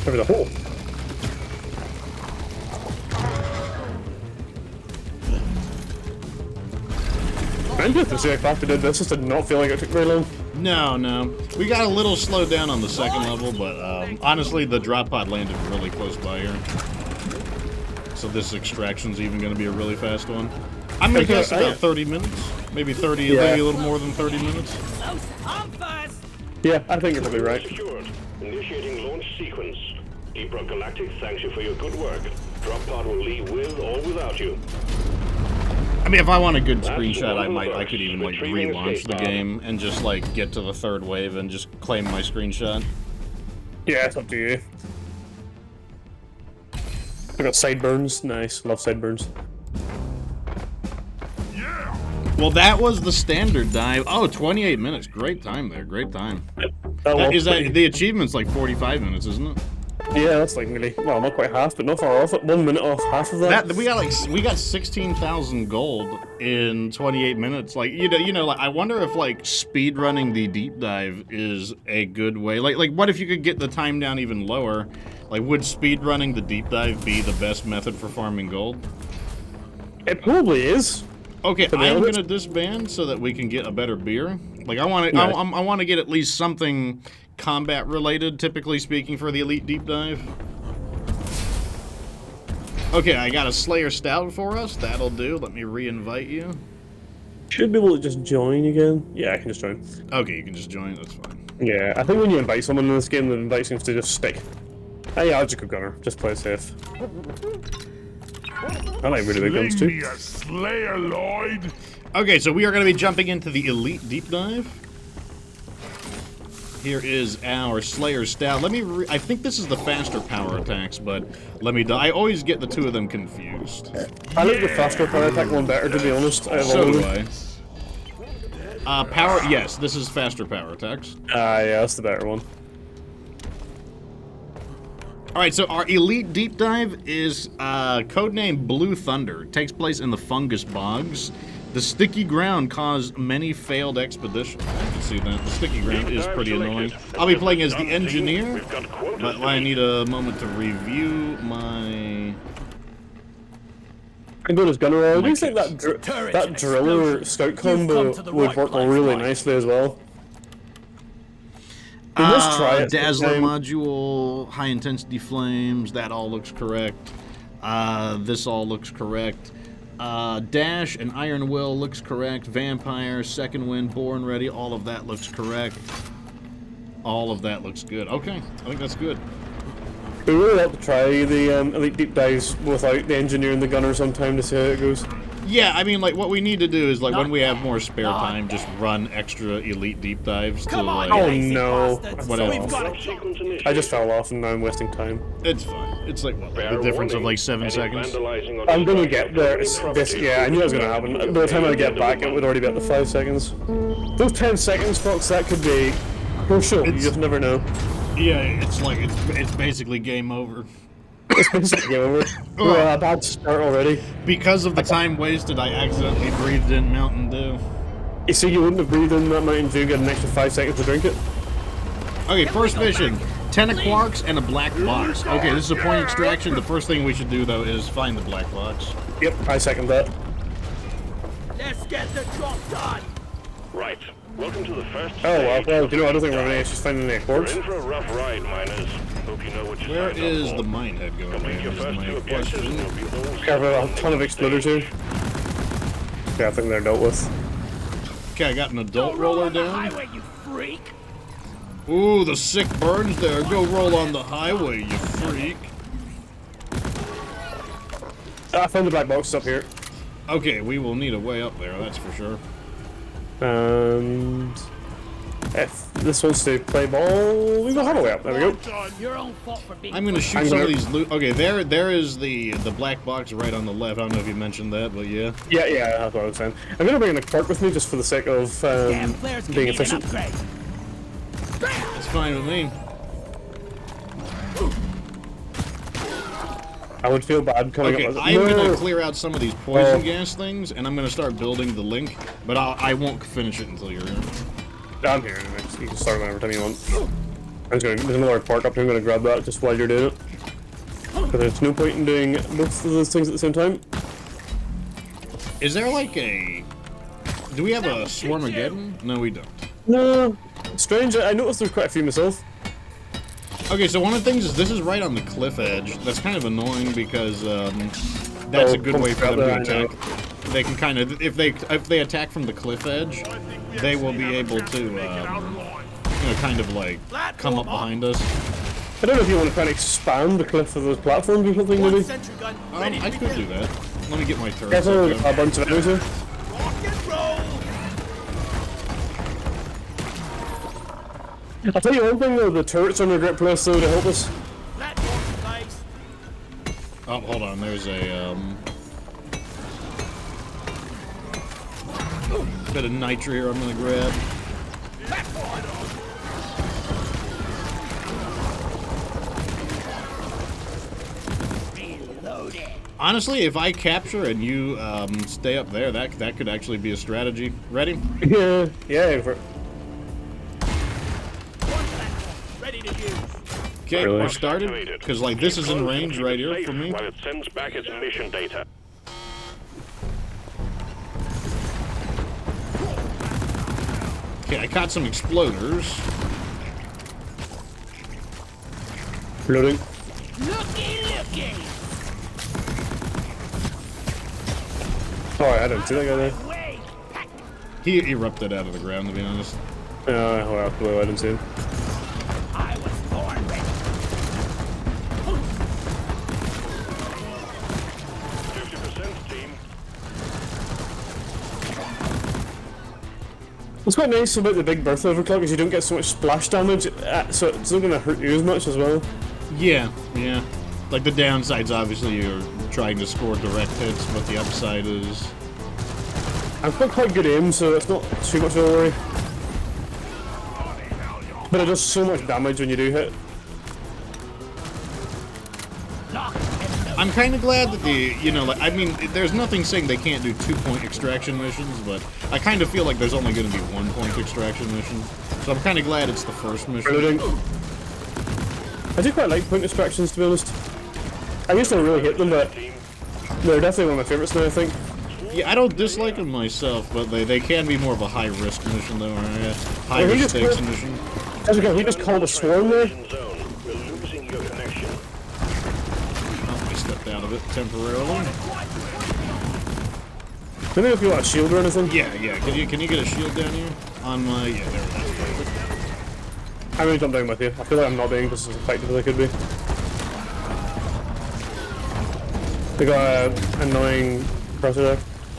Over the hole. I'm good to see how fast I did this. Just did not feel like it took very long. No. We got a little slowed down on the second level, but honestly, the drop pod landed really close by here. So this extraction's even going to be a really fast one. I'm going to guess about 30 minutes. Maybe 30, maybe a little more than 30 minutes. Yeah, I think you're probably right. Secured. Initiating launch sequence. Deeprock Galactic thanks you for your good work. Drop pod will leave with or without you. I mean, if I want a good screenshot, I could even like relaunch the game and just like get to the third wave and just claim my screenshot. Yeah, it's up to you. I got sideburns. Nice, love sideburns. Well, that was the standard dive. Oh, 28 minutes. Great time there. Great time. The achievement's like 45 minutes, isn't it? Yeah, that's like nearly, well, not quite half, but not far off. 1 minute off half of that. We got 16,000 gold in 28 minutes. Like you know, like I wonder if like speed running the deep dive is a good way. Like what if you could get the time down even lower? Like would speed running the deep dive be the best method for farming gold? It probably is. Okay, I'm gonna disband so that we can get a better beer. Like I want to, I want to get at least something combat related, typically speaking, for the elite deep dive. Okay, I got a Slayer Stout for us. That'll do. Let me re-invite you. Should be able to just join again. Yeah, I can just join. Okay, you can just join. That's fine. Yeah, I think when you invite someone in this game, the invite seems to just stick. Oh yeah, I'll just go gunner. Just play it safe. I like really big guns too. Slayer Lloyd. Okay, so we are going to be jumping into the elite deep dive. Here is our Slayer Stout. Let me I think this is the faster power attacks, but let me I always get the two of them confused. I like the faster power attack one better, to be honest. So do I. Power, yes, this is faster power attacks. Yeah, that's the better one. Alright, so our elite deep dive is codenamed Blue Thunder. It takes place in the fungus bogs. The sticky ground caused many failed expeditions. I can see that. The sticky ground is pretty annoying. I'll be playing as the engineer, but I need a moment to review my... I can go as gunner. I do think that driller scout combo would work really nicely as well. Let's try it. Dazzler module, high intensity flames, that all looks correct. This all looks correct. Dash and Iron Will looks correct. Vampire, Second Wind, Born Ready, all of that looks correct. All of that looks good. Okay, I think that's good. We really have to try the elite deep dives without the engineer and the gunner sometime to see how it goes. Yeah, I mean, like, what we need to do is, like, when we have more spare time, just run extra elite deep dives to, like... Oh no. Whatever. I just fell off and now I'm wasting time. It's fine. It's like, what, the difference of, like, 7 seconds? I'm gonna get there. Yeah, I knew it was gonna happen. By the time I get back, it would already be at the 5 seconds. Those 10 seconds, Fox, that could be crucial. You just never know. Yeah, it's like, it's basically game over. It's basically game over. We're a bad start already. Because of the time wasted, I accidentally breathed in Mountain Dew. You see, you wouldn't have breathed in that Mountain Dew, get an extra 5 seconds to drink it. Okay, first mission. 10 quarks and a black box. Okay, this is a point extraction. The first thing we should do, though, is find the black box. Yep, I second that. Let's get the job done. Right. Welcome to the first Oh, stage. well, you know, I don't think we're going to just finding any We're quarks. in for a rough ride, miners. Hope you know what you're Where signing up is for. the mine head going, Complete man? your Is first 2 my objectives question. and you'll be all We have a ton of exploders here. Yeah, I think they're dealt with. Okay, I got an adult roller down. Highway, you freak. Ooh, the sick burns there. Go roll on the highway, you freak. I found the black box up here. Okay, we will need a way up there, that's for sure. And if this wants to play ball, we go have a way up. There we go. Your own fault for being. I'm gonna shoot I'm some gonna- of these loot. Okay, there is the black box right on the left. I don't know if you mentioned that, but yeah. Yeah, that's what I was saying. I'm going to bring in a cart with me just for the sake of Damn flares being can efficient. upgrade. It's fine with me. I would feel bad coming Okay, up. I'm gonna clear out some of these poison Oh. gas things, and I'm gonna start building the link, but I won't finish it until you're in. I'm here anyway. You can start whenever time you want. There's another park up here. I'm going to grab that just while you're doing it. Because there's no point in doing both of those things at the same time. Is there like a... Do we have a Swarmageddon? No, we don't. No. Strange. I noticed there's quite a few myself. Okay, so one of the things is this is right on the cliff edge. That's kind of annoying because that's a good way for them to attack. They can kind of, if they attack from the cliff edge, they will be able to, you know, kind of like come up behind us. I don't know if you want to try and expand the cliff of those platforms or something, maybe. Sentry gun. I could do that. Let me get my turret. There's a bunch of enemies here. Rock and roll. I'll tell you one thing though, the turrets are in a great place though to help us. Platform's nice. Oh, hold on. There's a bit of nitro here. I'm gonna grab. Reloaded. Honestly, if I capture and you stay up there, that could actually be a strategy. Ready? Yeah, for One platform. Ready to use. Okay, Really? we're started. Because like this is in Close and range keep right it here safe for me. While it sends back its mission data. Okay, I caught some exploders. loading. Looky. Oh, I didn't see that guy there. Wait. He erupted out of the ground, to be honest. Well, I didn't see him. I was born ready. 50% team. What's quite nice about the big burst overclock is you don't get so much splash damage, so it's not going to hurt you as much as well. Yeah. Like the downside's obviously you're trying to score direct hits, but the upside is... I've got quite good aim, so it's not too much of a worry. But it does so much damage when you do hit. I'm kind of glad that like, I mean, there's nothing saying they can't do 2-point extraction missions, but I kind of feel like there's only going to be 1-point extraction mission. So I'm kind of glad it's the first mission. Reloading. I do quite like point extractions, to be honest. I used to really hate them, but they're definitely one of my favorites now, I think. Yeah, I don't dislike them myself, but they can be more of a high-risk mission, though, or a high-risk stakes mission. As we go, he just called a swarm there. In zone. We're losing your connection. Oh, I stepped out of it temporarily. Maybe if you want a shield or anything. Yeah. Can you get a shield down here? On my there it is. I'm gonna jump down with you. I feel like I'm not being just as effective as I could be. We got an annoying compressor there.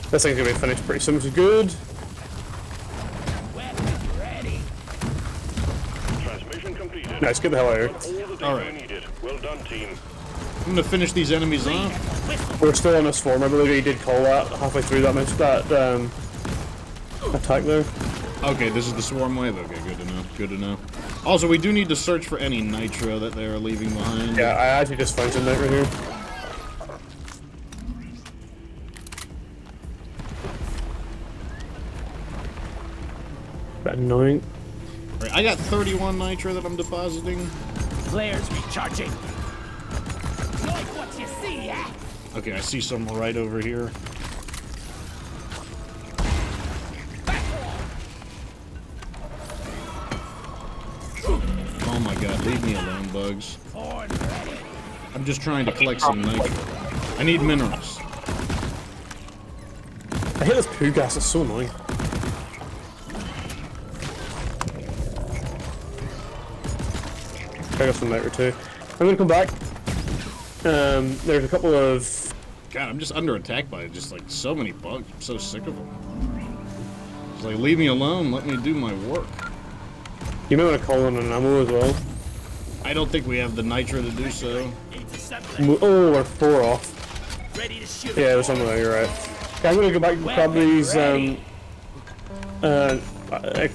This thing's gonna be finished pretty soon, which is good. Transmission completed. Nice, get the hell out of here. All the data Alright. needed. Well done, team. I'm gonna finish these enemies off. We're still on a swarm. I believe he did call that halfway through that attack there. Okay, this is the swarm wave. Okay, good to know. Good to know. Also, we do need to search for any nitro that they are leaving behind. Yeah, I actually just found some right here. Bit annoying. Right, I got 31 nitro that I'm depositing. Flares recharging. Like what you see, eh? Okay, I see some right over here. Oh my god, leave me alone, bugs. I'm just trying to collect some nitro. I need minerals. I hate this poo gas, it's so annoying. I got some nitro too. I'm gonna come back. There's a couple of... God, I'm just under attack by just like so many bugs. I'm so sick of them. It's like, leave me alone, let me do my work. You may want to call in an ammo as well. I don't think we have the nitro to do so. Oh, we're 4 off. Ready to shoot. Yeah, there's something there, you're right. Okay, I'm gonna go back and grab these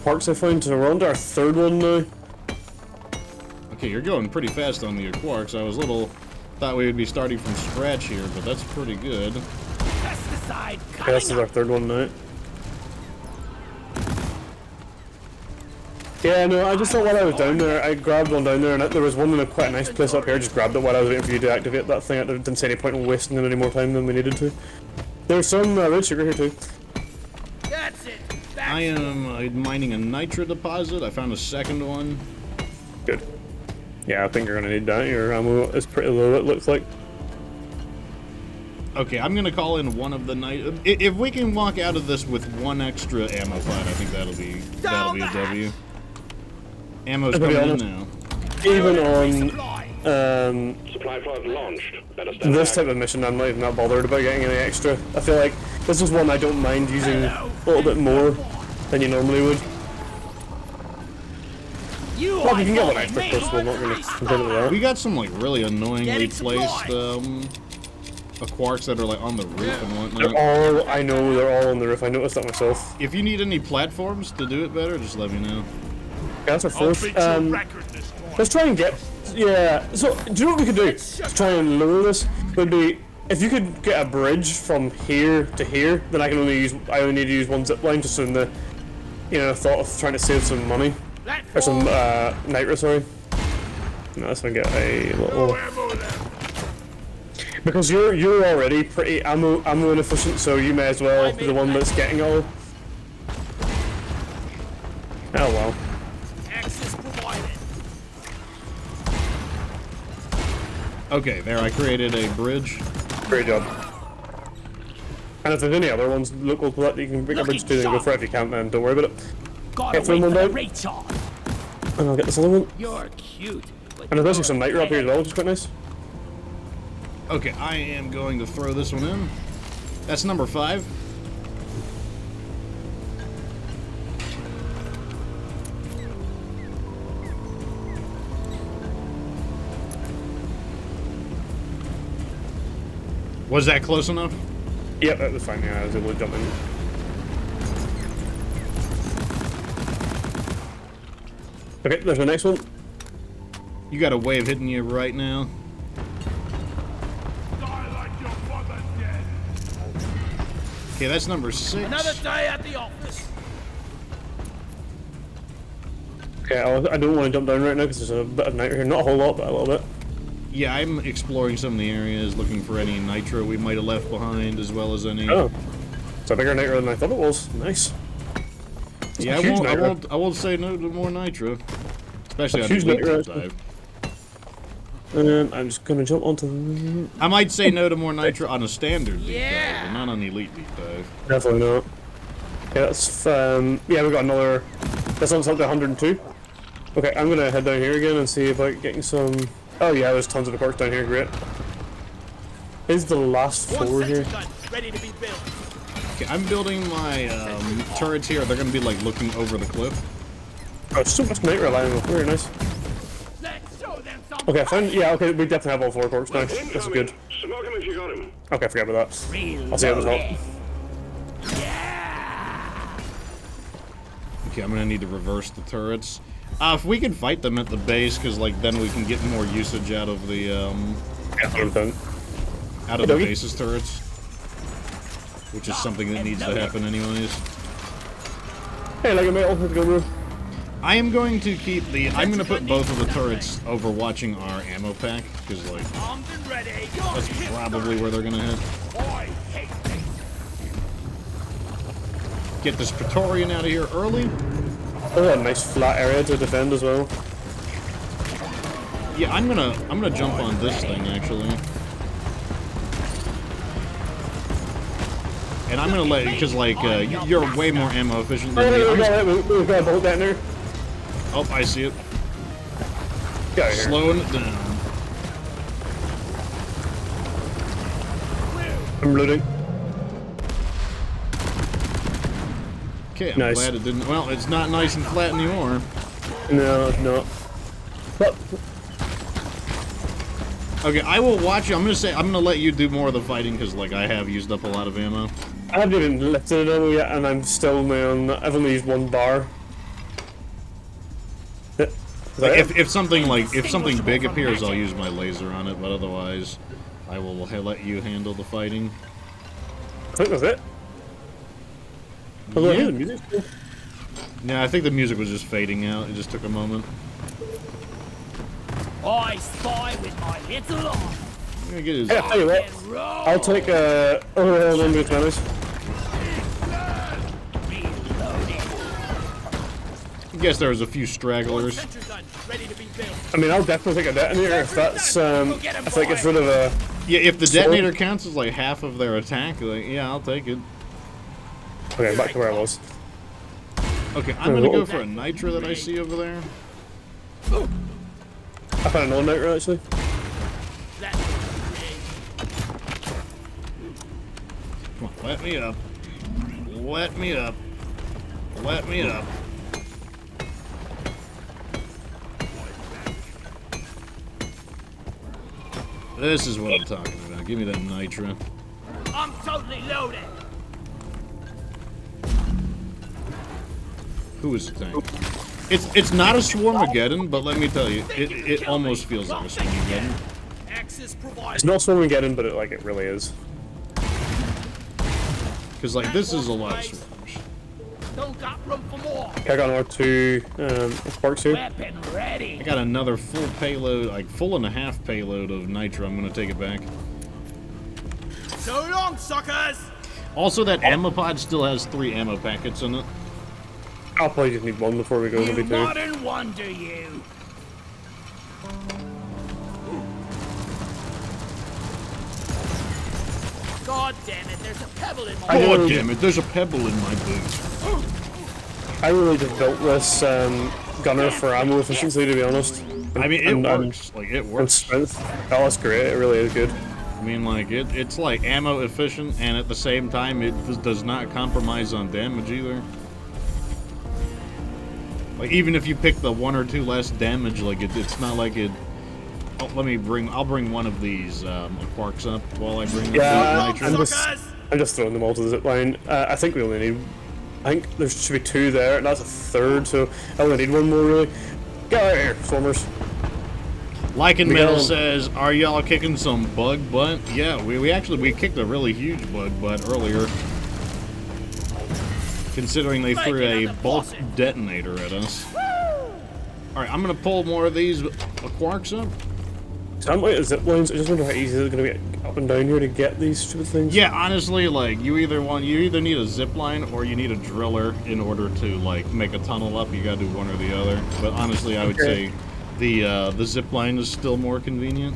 parks I found, so we're on to our 3rd one now. Okay, you're going pretty fast on the quarks. I was thought we would be starting from scratch here, but that's pretty good. Pesticide Okay, this is our 3rd one now. Yeah, no, I just thought while I was down there, I grabbed one down there, and there was one in quite a nice place up here. I just grabbed it while I was waiting for you to activate that thing. I didn't see any point in wasting any more time than we needed to. There's some red sugar here too. That's it. I am mining a nitro deposit. I found a 2nd one. Good. Yeah, I think you're gonna need that. Your ammo is pretty low, it looks like. Okay, I'm gonna call in one of the nitro. If we can walk out of this with 1 extra ammo fight, I think that'll be a W. Ammo's coming in now. Even on Supply pod launched. Better stand this back. type of mission, I'm not even that bothered about getting any extra. I feel like this is one I don't mind using a little bit more than you normally would. Well, you can get one extra, of course, we're not going to complain about that. We got some like really annoyingly placed quarks that are like on the roof and whatnot. They're all, I know, they're all on the roof. I noticed that myself. If you need any platforms to do it better, just let me know. Yeah, that's our 4th. Let's try and get... Yeah, so, do you know what we could do? To try and lower this, would be... If you could get a bridge from here to here, then I only need to use 1 zip line just in the, thought of trying to save some money. Or some, nitro, sorry. No, let's get a little... Because you're already pretty ammo inefficient, so you may as well be the one that's getting it all. Oh well. Access provided. Okay, there I created a bridge. Great job. And if there's any other ones local to that you can bring a bridge to, then go for it. If you can't, then don't worry about it. Gotta Get wait one for the down. recharge. And I'll get this other one. You're cute. But And there's actually some nitro up here as well, which is quite nice. Okay, I am going to throw this one in. That's number 5. Was that close enough? Yep, that was fine. Yeah, I was able to jump in. Okay, there's the next one. You got a wave hitting you right now. Okay, that's number 6. another day at the office. Okay, I don't want to jump down right now because there's a bit of nitro here. Not a whole lot, but a little bit. Yeah, I'm exploring some of the areas, looking for any nitro we might have left behind, as well as any. Oh, it's a bigger nitro than I thought it was. Nice. It's Yeah, a huge I won't say no to more nitro, especially A on huge the nitro, dive. I'm just gonna jump onto the... I might say no to more nitro on a standard deep dive, but not on the elite deep dive. Definitely not. Yeah, that's, yeah, we got another... This one's up to 102. Okay, I'm gonna head down here again and see about getting some... Oh yeah, there's tons of the quirks down here, great. Is the last floor here? Ready to be built. Okay, I'm building my turrets here. They're gonna be like looking over the cliff. Oh, so much nitro lining up, very nice. Let's show them some. Okay, fine. Yeah, okay, we definitely have all 4 quirks now. This is good. Smoke him if you got him. Okay, forget about that. I'll see you at the top. Okay, I'm gonna need to reverse the turrets. If we can fight them at the base, because like then we can get more usage out of the Yeah, 100%. out of the base's turrets, which is something that needs to happen anyways. Hey, like a metal, let's go, bro. I am going to keep the. I'm gonna put both of the turrets overwatching our ammo pack, because like Armed and ready. that's probably where they're gonna hit. I hate this. Get this Praetorian out of here early. Oh, a nice flat area to defend as well. Yeah, I'm gonna jump on this thing actually, and I'm gonna let because like you're way more ammo efficient than me. I'm just- We've got a bolt down there. oh, I see it. Get out of here. Slowing it down. I'm looting. Okay, I'm Nice. glad it didn't. Well, it's not nice and flat anymore. No, it's not. But Okay, I will watch you. I'm gonna let you do more of the fighting because like I have used up a lot of ammo. I haven't even lifted it over yet, and I'm still on. I've only used 1 bar. Like if something big appears, I'll use my laser on it, but otherwise, I will let you handle the fighting. I think that's it. Yeah. Yeah. The music. Yeah, I think the music was just fading out. It just took a moment. I spy with my little eye. I'm gonna get his. Hey, I'll tell you what. I'll take overall one with damage. I guess there was a few stragglers. Sentry gun ready to be built. I mean, I'll definitely take a detonator if that's if it gets rid of a. Yeah, if the detonator counts as like half of their attack, like yeah, I'll take it. Okay, back to where I was. Okay, I'm gonna go for a nitro that I see over there. I found another nitro actually. That's Come on, let me up. Let me up. Let me up. This is what I'm talking about. Give me that nitro. I'm totally loaded. Who is the tank? It's not a Swarmageddon, but let me tell you, it almost feels like a Swarmageddon. Access It's provided. not Swarmageddon, but it really is. Because like this is a lot of swarms. Don't got room for more. Okay, I got another 2 sparks here. Weapon ready. I got another full payload, like full and a half payload of nitro. I'm gonna take it back. So long, suckers. Also, that ammo pod still has 3 ammo packets in it. I'll probably just need 1 before we go, You maybe 2. modern wonder, you. God damn it! There's a pebble in my. God damn it! There's a pebble in my boot. I really just built this gunner for ammo efficiency, to be honest. I mean, it And- works. Like it And works. strength. Oh, that's great. It really is good. I mean, like it's like ammo efficient, and at the same time, it does not compromise on damage either. Like even if you pick the 1 or 2 less damage, like it's not like it. Oh, I'll bring one of these quarks up while I bring Yeah, up the I'm nitro. I'm just throwing them all to the zip line. I think we only need. I think there should be 2 there, and that's a 3rd, so I only need 1 more really. Get out of here, swarmers. Lycan We Metal got 'em. says, "Are y'all kicking some bug butt?" Yeah, we actually kicked a really huge bug butt earlier. Considering they threw a bulk detonator at us. All right, I'm gonna pull more of these quarks up. So I'm waiting at zip lines. I just wonder how easy it's going to get up and down here to get these stupid things. Yeah, honestly, like you either need a zip line or you need a driller in order to like make a tunnel up. You gotta do one or the other. But honestly, I would say The zip line is still more convenient.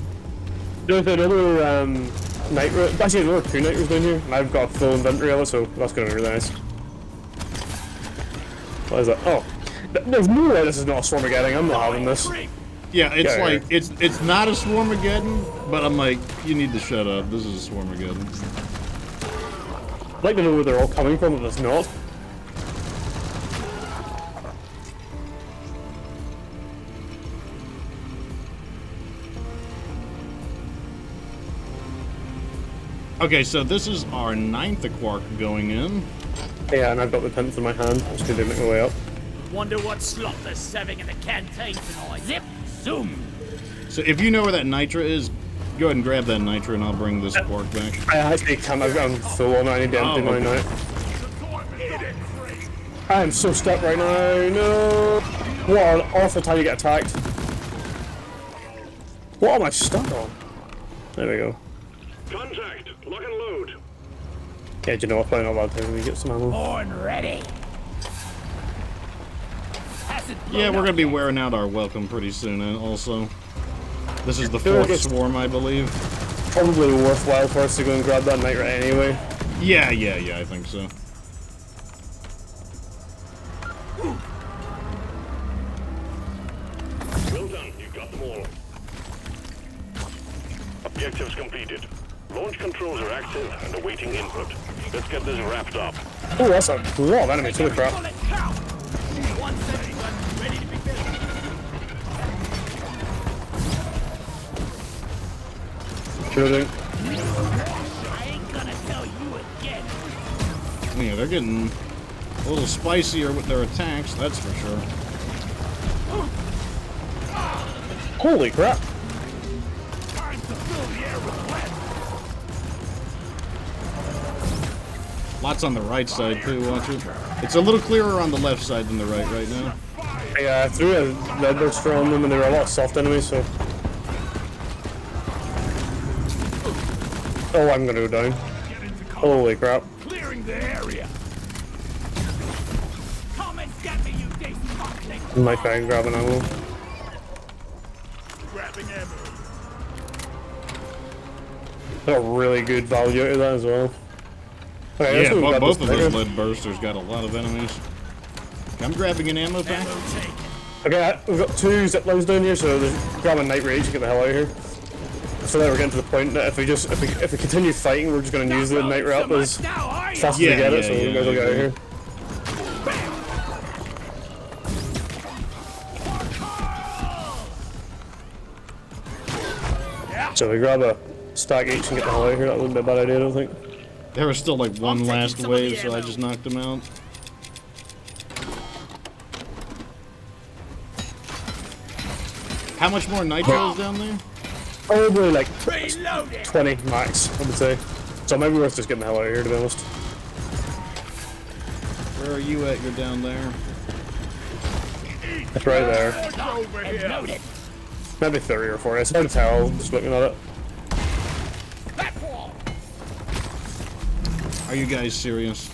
There's another nitro. Actually, another 2 nitros down here, and I've got a full inventory of it, so that's gonna be really nice. What is that? Oh, there's no way this is not a Swarmageddon. I'm not having this. Yeah, it's Yeah, like it's not a Swarmageddon, but I'm like, you need to shut up. This is a Swarmageddon. I'd like to know where they're all coming from if it's not. Okay, so this is our 9th quark going in. Yeah, and I've got the 10th in my hand. I'm just gonna make my way up. Wonder what slot they're serving in the canteen tonight. Zip, zoom. So if you know where that Nitra is, go ahead and grab that Nitra and I'll bring this quark back. I actually can't. I'm full on. I need to empty mine now. I am so stuck right now. No. What an awful time to get attacked. What am I stuck on? There we go. Contact. Lock and load. Yeah, do you know what? Probably not bad time we get some ammo. Born ready. Yeah, we're gonna be wearing out our welcome pretty soon. Also, this is the feel like 4th it's- swarm, I believe. Probably worthwhile for us to go and grab that Nitra anyway. Yeah, I think so. Well done. You got them all. Objectives completed. Launch controls are active and awaiting input. Let's get this wrapped up. Oh, that's a lot of enemies. Holy crap. Bullet count. 171 ready to be built. Shooting. I ain't gonna tell you again. Yeah, they're getting a little spicier with their attacks, that's for sure. Holy crap. Time to fill the air with lead. Lots on the right side too, watch it. It's a little clearer on the left side than the right now. Yeah, I threw a red burster on them and there were a lot of soft enemies, so. Oh, I'm gonna go down. Holy crap. Clearing the area. Come and get me, you decent fuckling. I might try and grab an ammo. Grabbing ammo. Got really good value out of that as well. Okay, let's Yeah, go grab both this of those Nitra. lead bursters got a lot of enemies. I'm grabbing an ammo pack. Ammo taken. Okay, we've got 2 zip lines down here, so there's grab a night rage and get the hell out of here. So now we're getting to the point that if we continue fighting, we're just going to use the night up as fast as we get it. So we might as well get out of here. So we grab a stack each and get the hell out of here. That wouldn't be a bad idea, I don't think. There was still like one taking last some of the wave, so I ammo. just knocked them out. How much more nitro is down there? Probably like Reloading. 20 max, I would say. So maybe worth just getting the hell out of here, to be honest. Where are you at? You're down there. It's right there. And loaded. Maybe 30 or 40. It's hard to tell, just looking at it. Platform. Are you guys serious?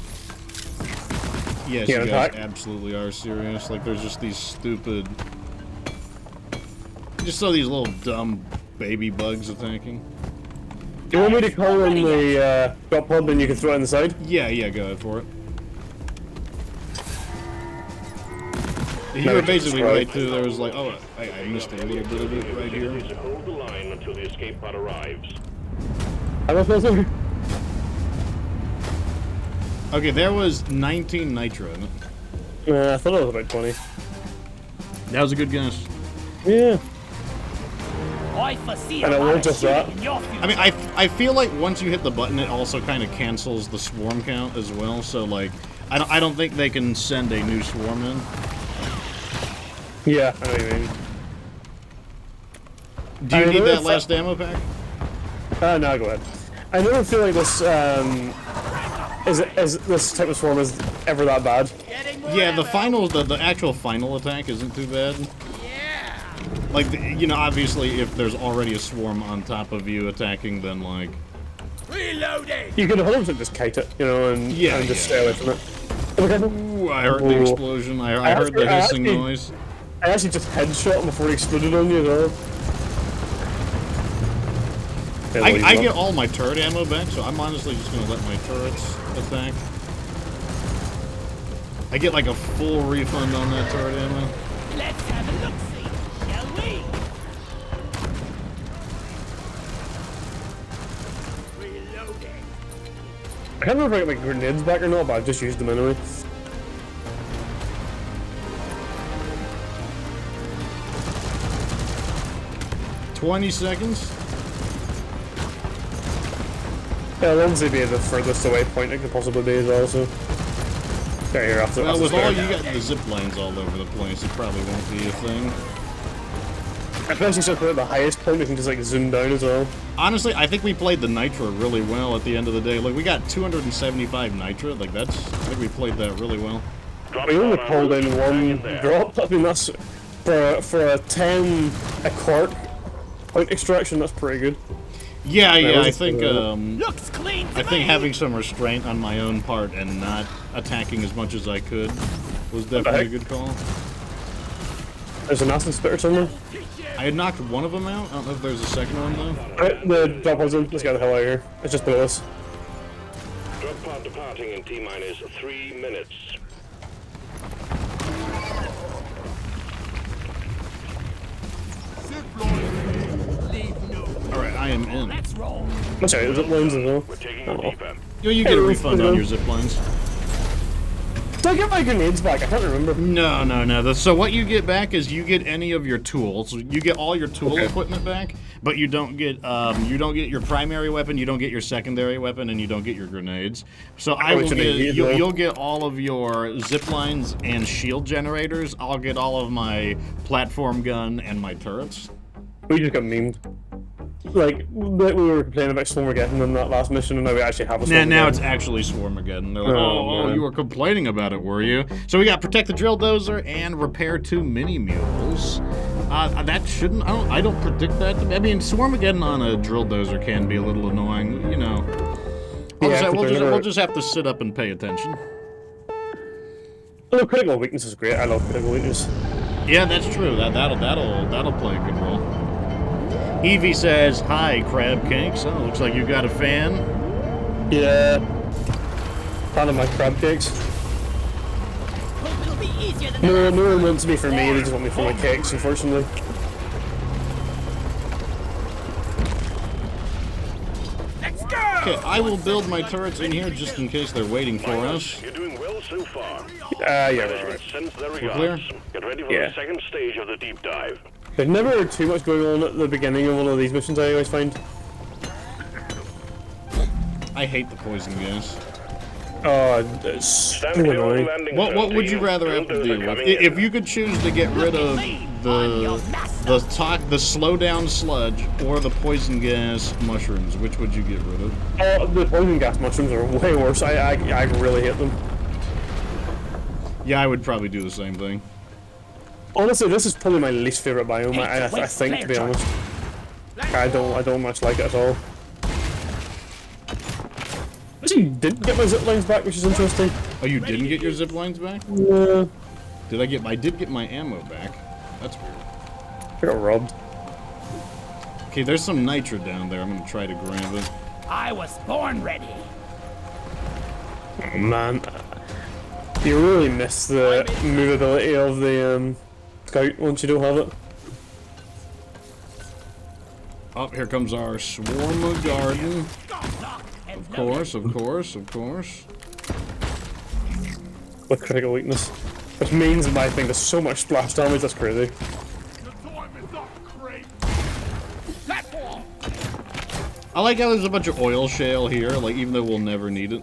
Yes, Yeah, you guys attack. absolutely are serious. Like, there's just these stupid... Just saw these little dumb baby bugs attacking. Do you want me to call in the drop pod and you can throw it on the side? Yeah, go ahead for it. You No, were it's basically right. right too. There was like, oh, I missed a little bit of it right here. Objectives hold the line until the escape pod arrives. I'm not supposed to. Okay, there was 19 nitro in it. I thought it was about 20. That was a good guess. Yeah. I foresee And a it lot won't of just shooting that. in your future. I mean, I feel like once you hit the button, it also kind of cancels the swarm count as well. So like, I don't think they can send a new swarm in. Yeah, I know what you mean. Do you I need know that if last ammo pack? No, go ahead. I never feel like this, is this type of swarm is ever that bad. Yeah, the actual final attack isn't too bad. Yeah. Like, you know, obviously, if there's already a swarm on top of you attacking, then like, Reloading. You can 100% just kite it, you know, and, Yeah, and just yeah. stay away from it. Okay. ooh, I heard the Ooh. explosion. I heard the hissing noise. I actually just headshot him before he exploded on you as well. I get all my turret ammo back, so I'm honestly just gonna let my turrets attack. I get like a full refund on that turret ammo. Let's have a look-see, shall we? Reloading. I can't remember if I got my grenades back or not, but I've just used them anyway. $20 seconds. Yeah, that'll obviously be the furthest away point it could possibly be as well, so... Okay, here, after Well, with all you got the zip lines all over the place, it probably won't be a thing. Especially since we're at the highest point, we can just like zoom down as well. Honestly, I think we played the Nitro really well at the end of the day. Like, we got 275 Nitro. Like, I think we played that really well. We only pulled in one drop. I mean, that's for a 10 a quart point extraction. That's pretty good. Yeah, I think Looks clean to I think me. having some restraint on my own part and not attacking as much as I could was definitely a good call. There's an acid spitter somewhere. I had knocked one of them out. I don't know if there's a second one though. Right, the drop was in. Let's get the hell out of here. It's just below us. Drop pod departing in T-minus 3 minutes. Alright, I am in. Let's roll. That's right, zip lines as well. We're taking a deeper. You get a refund on your zip lines. Did I get my grenades back? I can't remember. No. So what you get back is you get any of your tools. You get all your tool equipment back, but you don't get your primary weapon, you don't get your secondary weapon, and you don't get your grenades. So you'll get all of your zip lines and shield generators. I'll get all of my platform gun and my turrets. We just got memed. Like, we were complaining about Swarmageddon in that last mission, and now we actually have a Swarmageddon. Now it's actually Swarmageddon. They're like, oh, you were complaining about it, were you? So we got Protect the Drill Dozer and Repair 2 Mini Mules. That shouldn't... I don't predict that. I mean, Swarmageddon on a Drill Dozer can be a little annoying, you know. We'll just have to sit up and pay attention. Oh, critical weakness is great. I love critical weakness. Yeah, that's true. That'll play a good role. Evie says, "Hi, crab cakes." Oh, looks like you got a fan. Yeah. Fan of my crab cakes. Hope it'll be easier than No one wants me for me. They just want me for my cakes, unfortunately. Let's go. Okay, I will build my turrets in here just in case they're waiting for us. You're doing well so far. Yeah, Management right. sends their clear? regards. Get ready for Yeah. the second stage of the deep dive. There's never too much going on at the beginning of one of these missions, I always find. I hate the poison gas. Oh, it's too annoying. What would you rather have to deal with? If you could choose to get rid of the slow down sludge or the poison gas mushrooms, which would you get rid of? Oh, the poison gas mushrooms are way worse. I really hate them. Yeah, I would probably do the same thing. Honestly, this is probably my least favorite biome. I think, to be honest. I don't much like it at all. Actually, didn't get my zip lines back, which is interesting. Oh, you didn't get your zip lines back? Yeah. I did get my ammo back. That's weird. I got robbed. Okay, there's some nitro down there. I'm gonna try to grab it. I was born ready. Oh man, you really miss the movability of the scout once you don't have it. Oh, here comes our Swarma Garden. Of course. With critical weakness. Which means in my thing there's so much splash damage, that's crazy. I like how there's a bunch of oil shale here, like even though we'll never need it.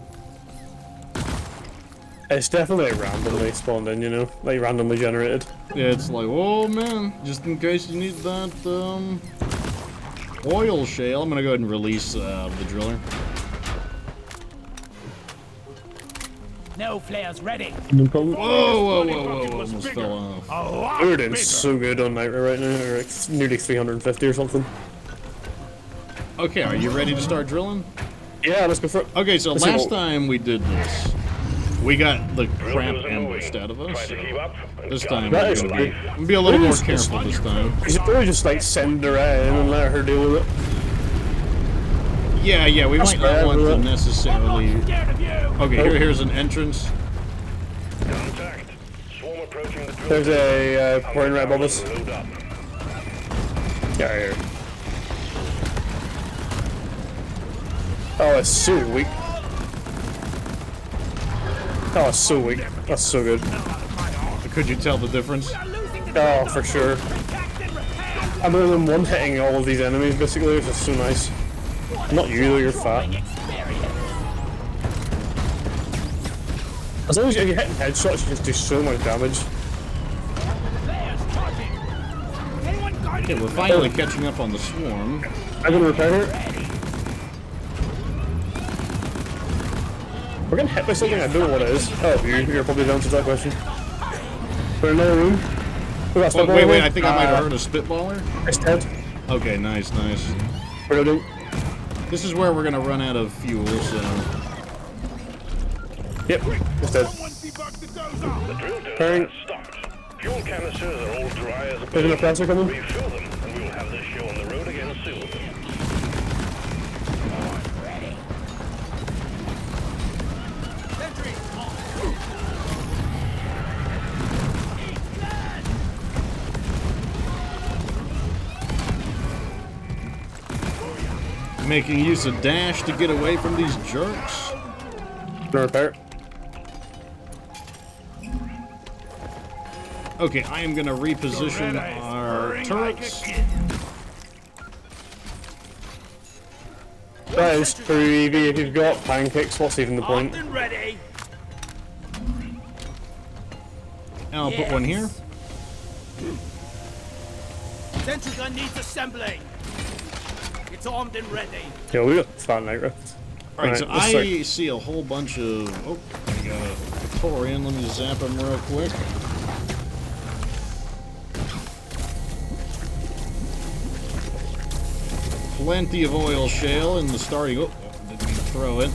It's definitely randomly spawned in, you know? Like randomly generated. Yeah, it's like, oh man, just in case you need that oil shale, I'm gonna go ahead and release the driller. No flares ready. Whoa, almost fell off. We're doing so good on Nitro right now, we're like nearly 350 or something. Okay, are you ready to start drilling? Yeah, let's go for it. Okay, so Let's see last what- time we did this, We got the Drill crap goes ambushed moving. out of us. Try to So keep up and this guard time That we're is gonna right. be a little more It's- careful this time. You should probably just like send her in and let her deal with it. Yeah, we might not fair, want to but- necessarily. Scared of you! Okay, here's an entrance. contact. Swarm approaching the drill. There's a point right above us. Load up. Yeah, here. Oh, it's so weak. Oh, it's so weak. That's so good. Could you tell the difference? Oh, for sure. I'm other than one hitting all of these enemies, basically, which is so nice. Not you, though, you're fat. As long as you're hitting headshots, you just do so much damage. Okay, we're finally catching up on the swarm. I'm gonna repair her. We're getting hit by something, I don't know what it is. Oh, you're probably the answer to that question. We're in another room. We got Oh, spitballer wait, away. I think I might have heard a spitballer. It's dead. Okay, nice. Reloading. This is where we're gonna run out of fuel, so. Yep, it's dead. The drill dozer Turn. has stopped. Fuel canisters are all dry as a There's an oppressor coming. Refill them, and we will have this show on the road again soon. Making use of dash to get away from these jerks. No repair. Okay, I am gonna reposition our turrets. That is true, Evie. If you've got pancakes, what's even the point? Armed and ready! And I'll put one here. Sentry gun needs assembling! It's armed and ready. Yeah, we got fat nitro. Alright, so let's I see a whole bunch of. Oh, I got a Victorian. Let me zap him real quick. Plenty of oil shale in the starting. Oh, didn't mean to throw it.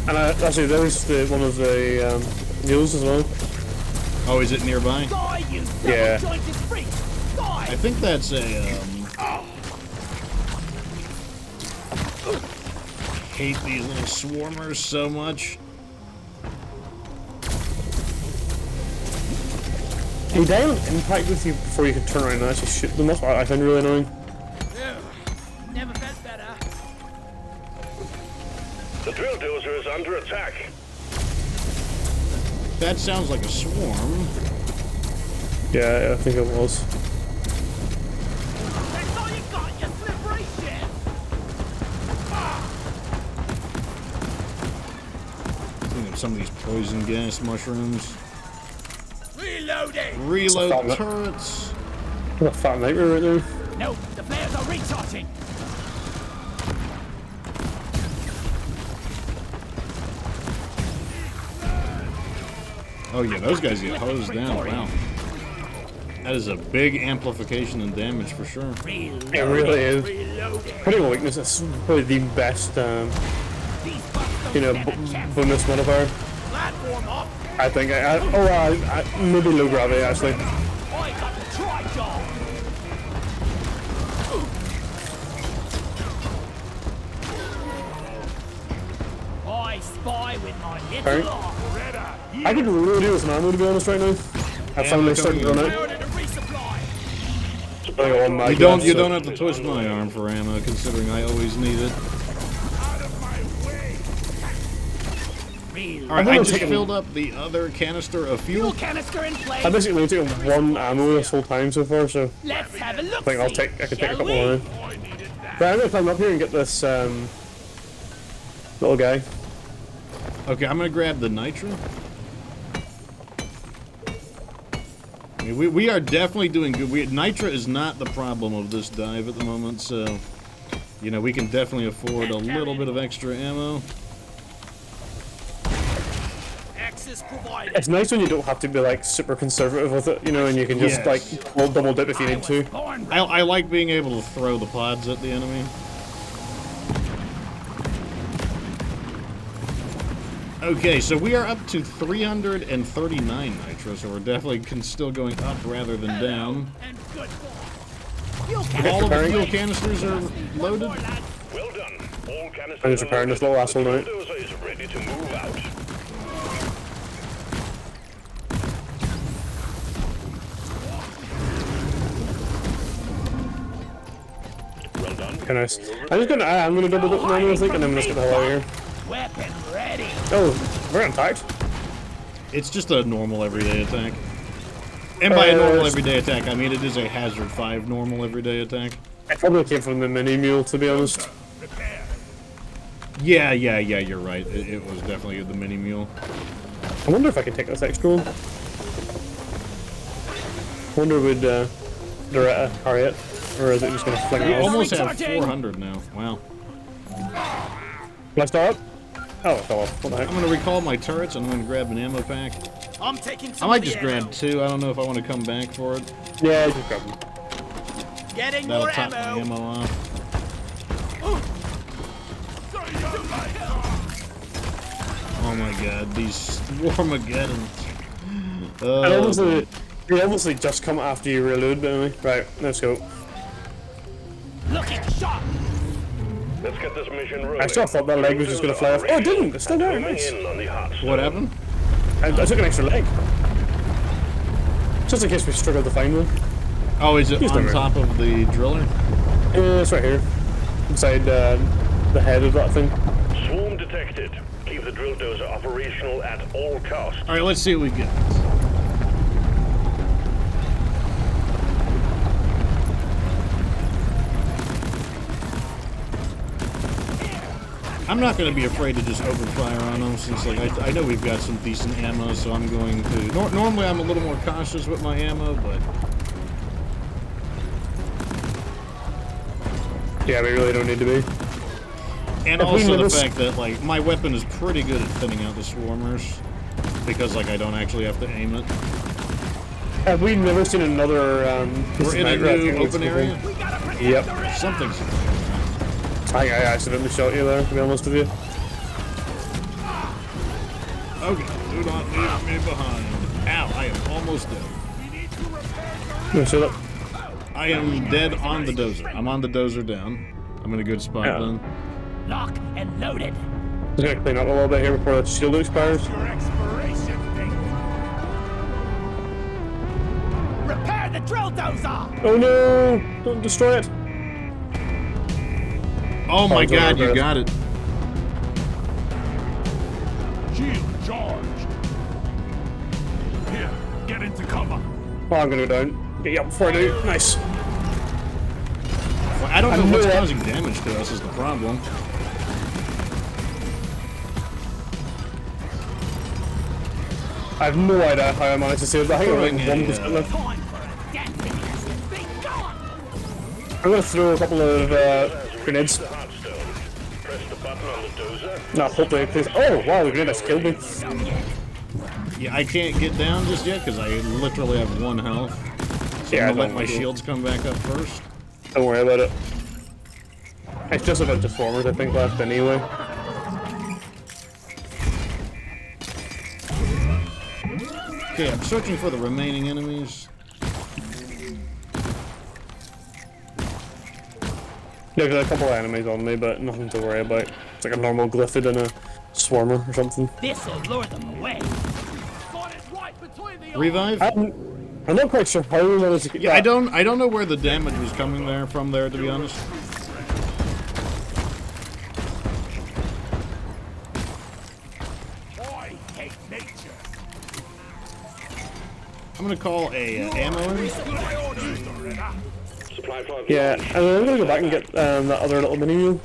And actually, there's one of the mules as well. Oh, is it nearby? Die, you Yeah. double-jointed freak! I Die! think that's a. Hate these little swarmers so much. They don't impact with you before you can turn around and actually shoot them. That's what I find really annoying. Never felt better. The drill dozer is under attack. That sounds like a swarm. Yeah, I think it was. That's all you got, you slippery shit! Thinking of some of these poison gas mushrooms. Reloading! Reload Stop it. turrets. What a fat nightmare right there. No, the players are recharging! Oh yeah, those guys get hosed down. Wow. That is a big amplification in damage for sure. It really is. Reloading! Critical weakness is probably the best, These bucks you know, don't stand a chance. bonus modifier. Platform up! I think. Maybe low gravity actually. I got the tri-job! I spy with my Alright. little eye. I could really do with some ammo to be honest right now. I finally started to run I out. ordered a resupply! I got one mag You left, so- don't have to twist my arm for ammo, considering I always need it. Reload. All right, I'm I gonna just take a- filled up the other canister of Fuel fuel. canister in place! I basically only taken one ammo this whole time so far, so Let's have a look. I think I can take a couple more. Right, I'm gonna climb up here and get this little guy. Okay, I'm gonna grab the nitro. I mean, we are definitely doing good. Nitra is not the problem of this dive at the moment, so you know we can definitely afford a little bit of extra ammo. Access provided. It's nice when you don't have to be like super conservative with it, you know, and you can just Yes. like double dip if you need to. Born I like being able to throw the pods at the enemy. Okay, so we are up to 339 nitro, so we're definitely still going up rather than down. And good. All of the fuel canisters are loaded. Well done. All canisters I'm just repairing this little asshole now. The bulldozer is ready to move out. Well done. Okay, nice. I'm gonna double dip now, I think, and then let's get the hell out of here. Weapon ready. Oh, we're attacked. It's just a normal everyday attack. And by a normal it's- everyday attack, I mean it is a Hazard 5 normal everyday attack. It probably came from the mini mule, to be honest. Yeah, you're right. It was definitely the mini mule. I wonder if I can take this extra one. I wonder would Doretta carry it, or is it just gonna fling We it off? almost have Recharging. 400 now. Wow. Can I start? Oh, it fell off. What the heck? I'm gonna recall my turrets and I'm gonna grab an ammo pack. I'm taking I some might of the just ammo. grab 2. I don't know if I want to come back for it. Yeah, just grab them. Getting That'll more top my ammo. ammo off. Oh my god, these Swarmageddons. And obviously, they obviously just come after you reload, don't they? Right, let's go. Looking sharp. Let's get this mission rolling. I still thought that leg was just gonna fly off. Oh, it didn't! It's still there, Coming nice. in on the hot What happened? I took an extra leg. Just in case we struggle to find one. Oh, is it He's on there. top of the driller? It's right here. Inside the head of that thing. Swarm detected. Keep the drill dozer operational at all costs. Alright, let's see what we get. I'm not going to be afraid to just open fire on them since like I know we've got some decent ammo, so I'm going to... normally I'm a little more cautious with my ammo, but... Yeah, we really don't need to be. And If we also the never fact that like my weapon is pretty good at thinning out the swarmers because like I don't actually have to aim it. Have we never seen another We're in a new open area. Yep. Something's... I accidentally shot you there, to be honest with you. Okay, do not leave me behind. Ow, I am almost dead. No, shut up. I am dead on the dozer. I'm on the dozer down. I'm in a good spot Yeah. then. Lock and loaded. Just gonna clean up a little bit here before the shield expires. Your expiration date. Repair the drill dozer. Oh no! Don't destroy it! Oh my it's over, god, you Chris. got it. Shield charged. Here, get into cover. Oh, I'm gonna go down. Get you up before I do. Nice. Well, I don't know what's causing damage to us is the problem. I have no idea how I managed to save that. I think Throwing like a, 1% left. Time for a dancing lesson. Be gone. I'm gonna throw a couple of grenades. The hot stone. Press the button on the dozer. No, hopefully it plays. Oh, wow, the grenade has killed me. Yeah, I can't get down just yet because I literally have 1 health. So Yeah, I'm gonna let don't my worry. shields come back up first. Don't worry about it. It's just about deformers, I think, left anyway. Okay, I'm searching for the remaining enemies. There's a couple of enemies on me, but nothing to worry about. It's like a normal glyphid and a swarmer or something. This'll lure them away. Got it right between the Revive? I'm not quite sure how we managed to get Yeah, that. I don't know where the damage was coming from there, to be honest. I hate nature. I'm gonna call a ammo in. My orders, Doretta. Supply pod Yeah, launched. and I'm gonna go back and get that other little mini wheel.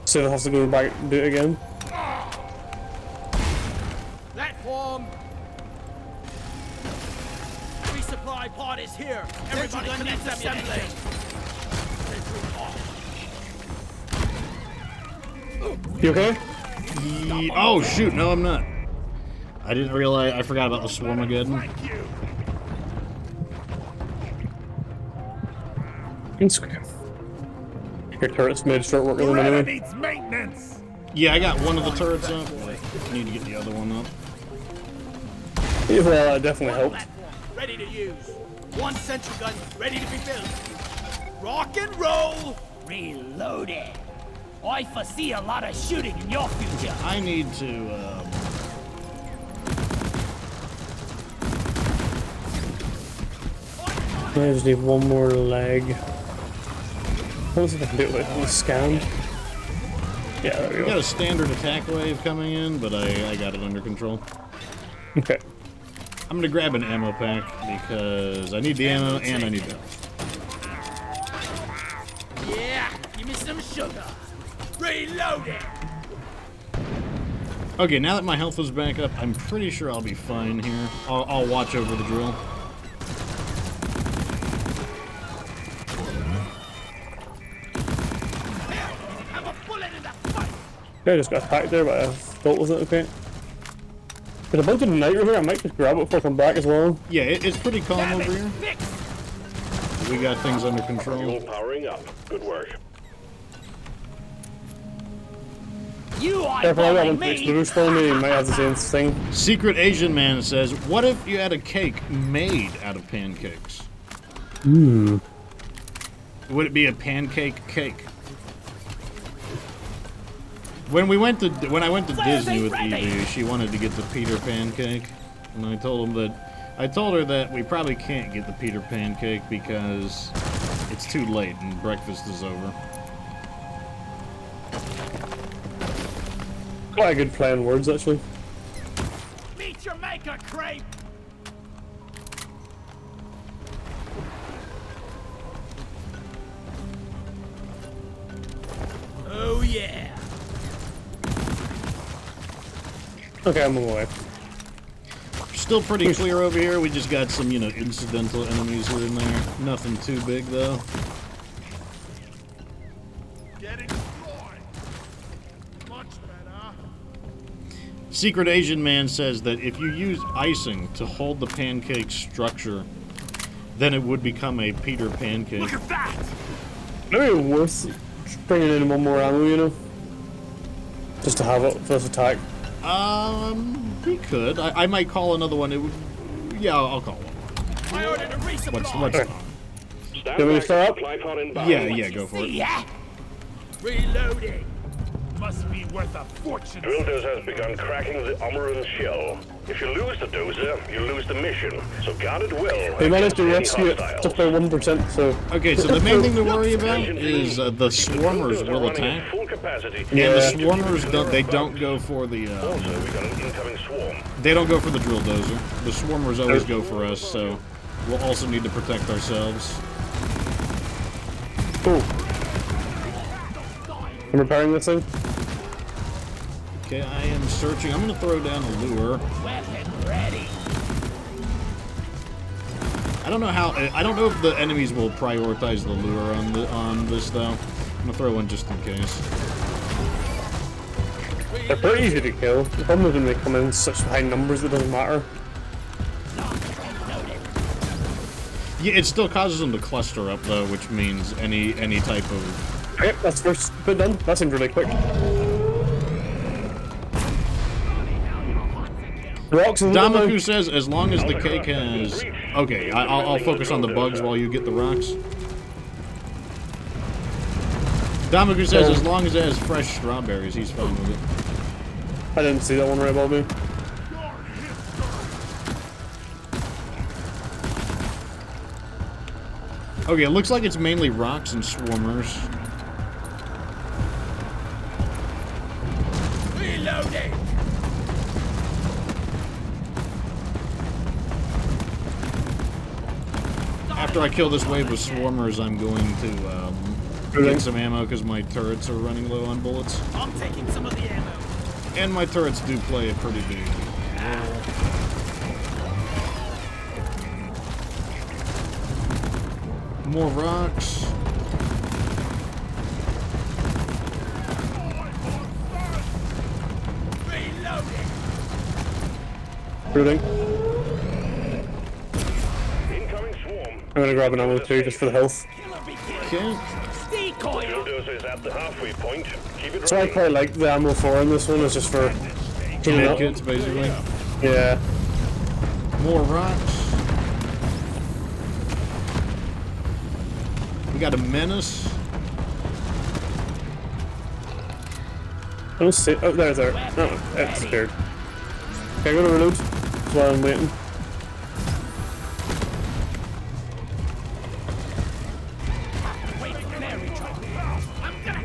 See if I have to go back and do it again. Platform. Resupply pod is here. Everybody connect assembly. You okay? Oh shoot, no I'm not. I didn't realize, I forgot about the Swarmageddon. Thank you. It's okay. Your turret's made short work of them Doretta anyway. needs maintenance. Yeah, I got one of the turrets up. I need to get the other one up. Yeah, well, that definitely helped. Platform ready to use. One sentry gun ready to be built. Rock and roll. Reloaded. I foresee a lot of shooting in your future. I need to, I just need one more leg. Let's see if I can do it with scan. Yeah, there we I got go. a standard attack wave coming in, but I got it under control. Okay. I'm gonna grab an ammo pack because I need the ammo and I need the health. Yeah, give me some sugar. Reloaded. Okay, now that my health is back up, I'm pretty sure I'll be fine here. I'll watch over the drill. Have a bullet in the fight. Okay, I just got attacked there, but I thought was it okay. There's a bunch of nitro here. I might just grab it before I come back as well. Yeah, it's pretty calm over here. Fix. We got things under Fuel control. powering up. Good work. You Careful, I got eyeballing one fixed. me. Blue spawn me. You might have the same thing. Secret Asian Man says, "What if you had a cake made out of pancakes? Hmm. Would it be a pancake cake?" When I went to Disney with Evie, she wanted to get the Peter Pan cake, and I told her that we probably can't get the Peter Pan cake because it's too late and breakfast is over. Quite a good play on words, actually. Meet your maker, creep. Oh yeah. Okay, I'm on my way. Still pretty clear over here. We just got some, incidental enemies here and there. Nothing too big though. Getting destroyed. Much better. Secret Asian Man says that if you use icing to hold the pancake structure, then it would become a Peter Pancake. Look at that. Maybe worth bringing in one more ammo, just to have it for this attack. We could. I might call another one. Yeah, I'll call one. I ordered a resupply. What's Okay. Stand Can we back. start up? Supply pod inbound. Yeah, go for it. Yeah. Reloading. Must be worth a fortune. Drill dozer has begun cracking the Omeran shell. If you lose the dozer, you lose the mission. So guard it well. They managed to against rescue any it hostiles. just by 1%, so... Okay, so the main thing to worry about is the swarmers Drill dozer will running attack, at full capacity. and the Yeah. swarmers don't go for the Also, we got an incoming swarm. they don't go for the drill dozer. The swarmers always go for us, so we'll also need to protect ourselves. Cool. I'm repairing this thing. Okay, I am searching. I'm gonna throw down a lure. Weapon ready. I don't know if the enemies will prioritize the lure on this though. I'm gonna throw one just in case. They're pretty easy to kill. The problem is when they come in such high numbers, it doesn't matter. Yeah, it still causes them to cluster up though, which means any type of. Yep, that's first bit done. That seemed really quick. Rocks and Damaku says as long as the cake has. Okay, I'll focus on the bugs while you get the rocks. Damaku says as long as it has fresh strawberries, he's fine with it. I didn't see that one right above me. Okay, it looks like it's mainly rocks and swarmers. Reloading. After I kill this wave of swarmers, I'm going to get some ammo because my turrets are running low on bullets. I'm taking some of the ammo. And my turrets do play a pretty big role. More rocks. Reloading. Shooting. Incoming swarm. I'm gonna grab an ammo too, just for the health. Killer be killed. Okay. Decoy. Drill dozer is at the halfway point. Keep it So I running. quite like the ammo 4 in this one. It's just for cleaning up. Medkits, basically. Yeah. More rocks. We got a menace. I don't see. Oh, there. No, it disappeared. Okay, I'm gonna reload. That's why I'm waiting.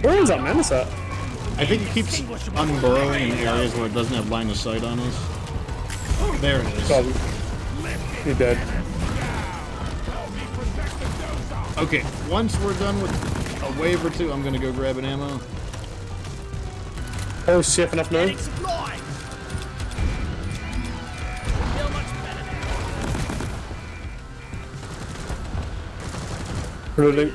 Where is that menace at? I think it keeps unburrowing in areas where it doesn't have line of sight on us. There it is. Problem. He dead. Okay, once we're done with a wave or two, I'm gonna go grab an ammo. Oh, safe enough now. Getting supplies. Feel much better now. Reloading.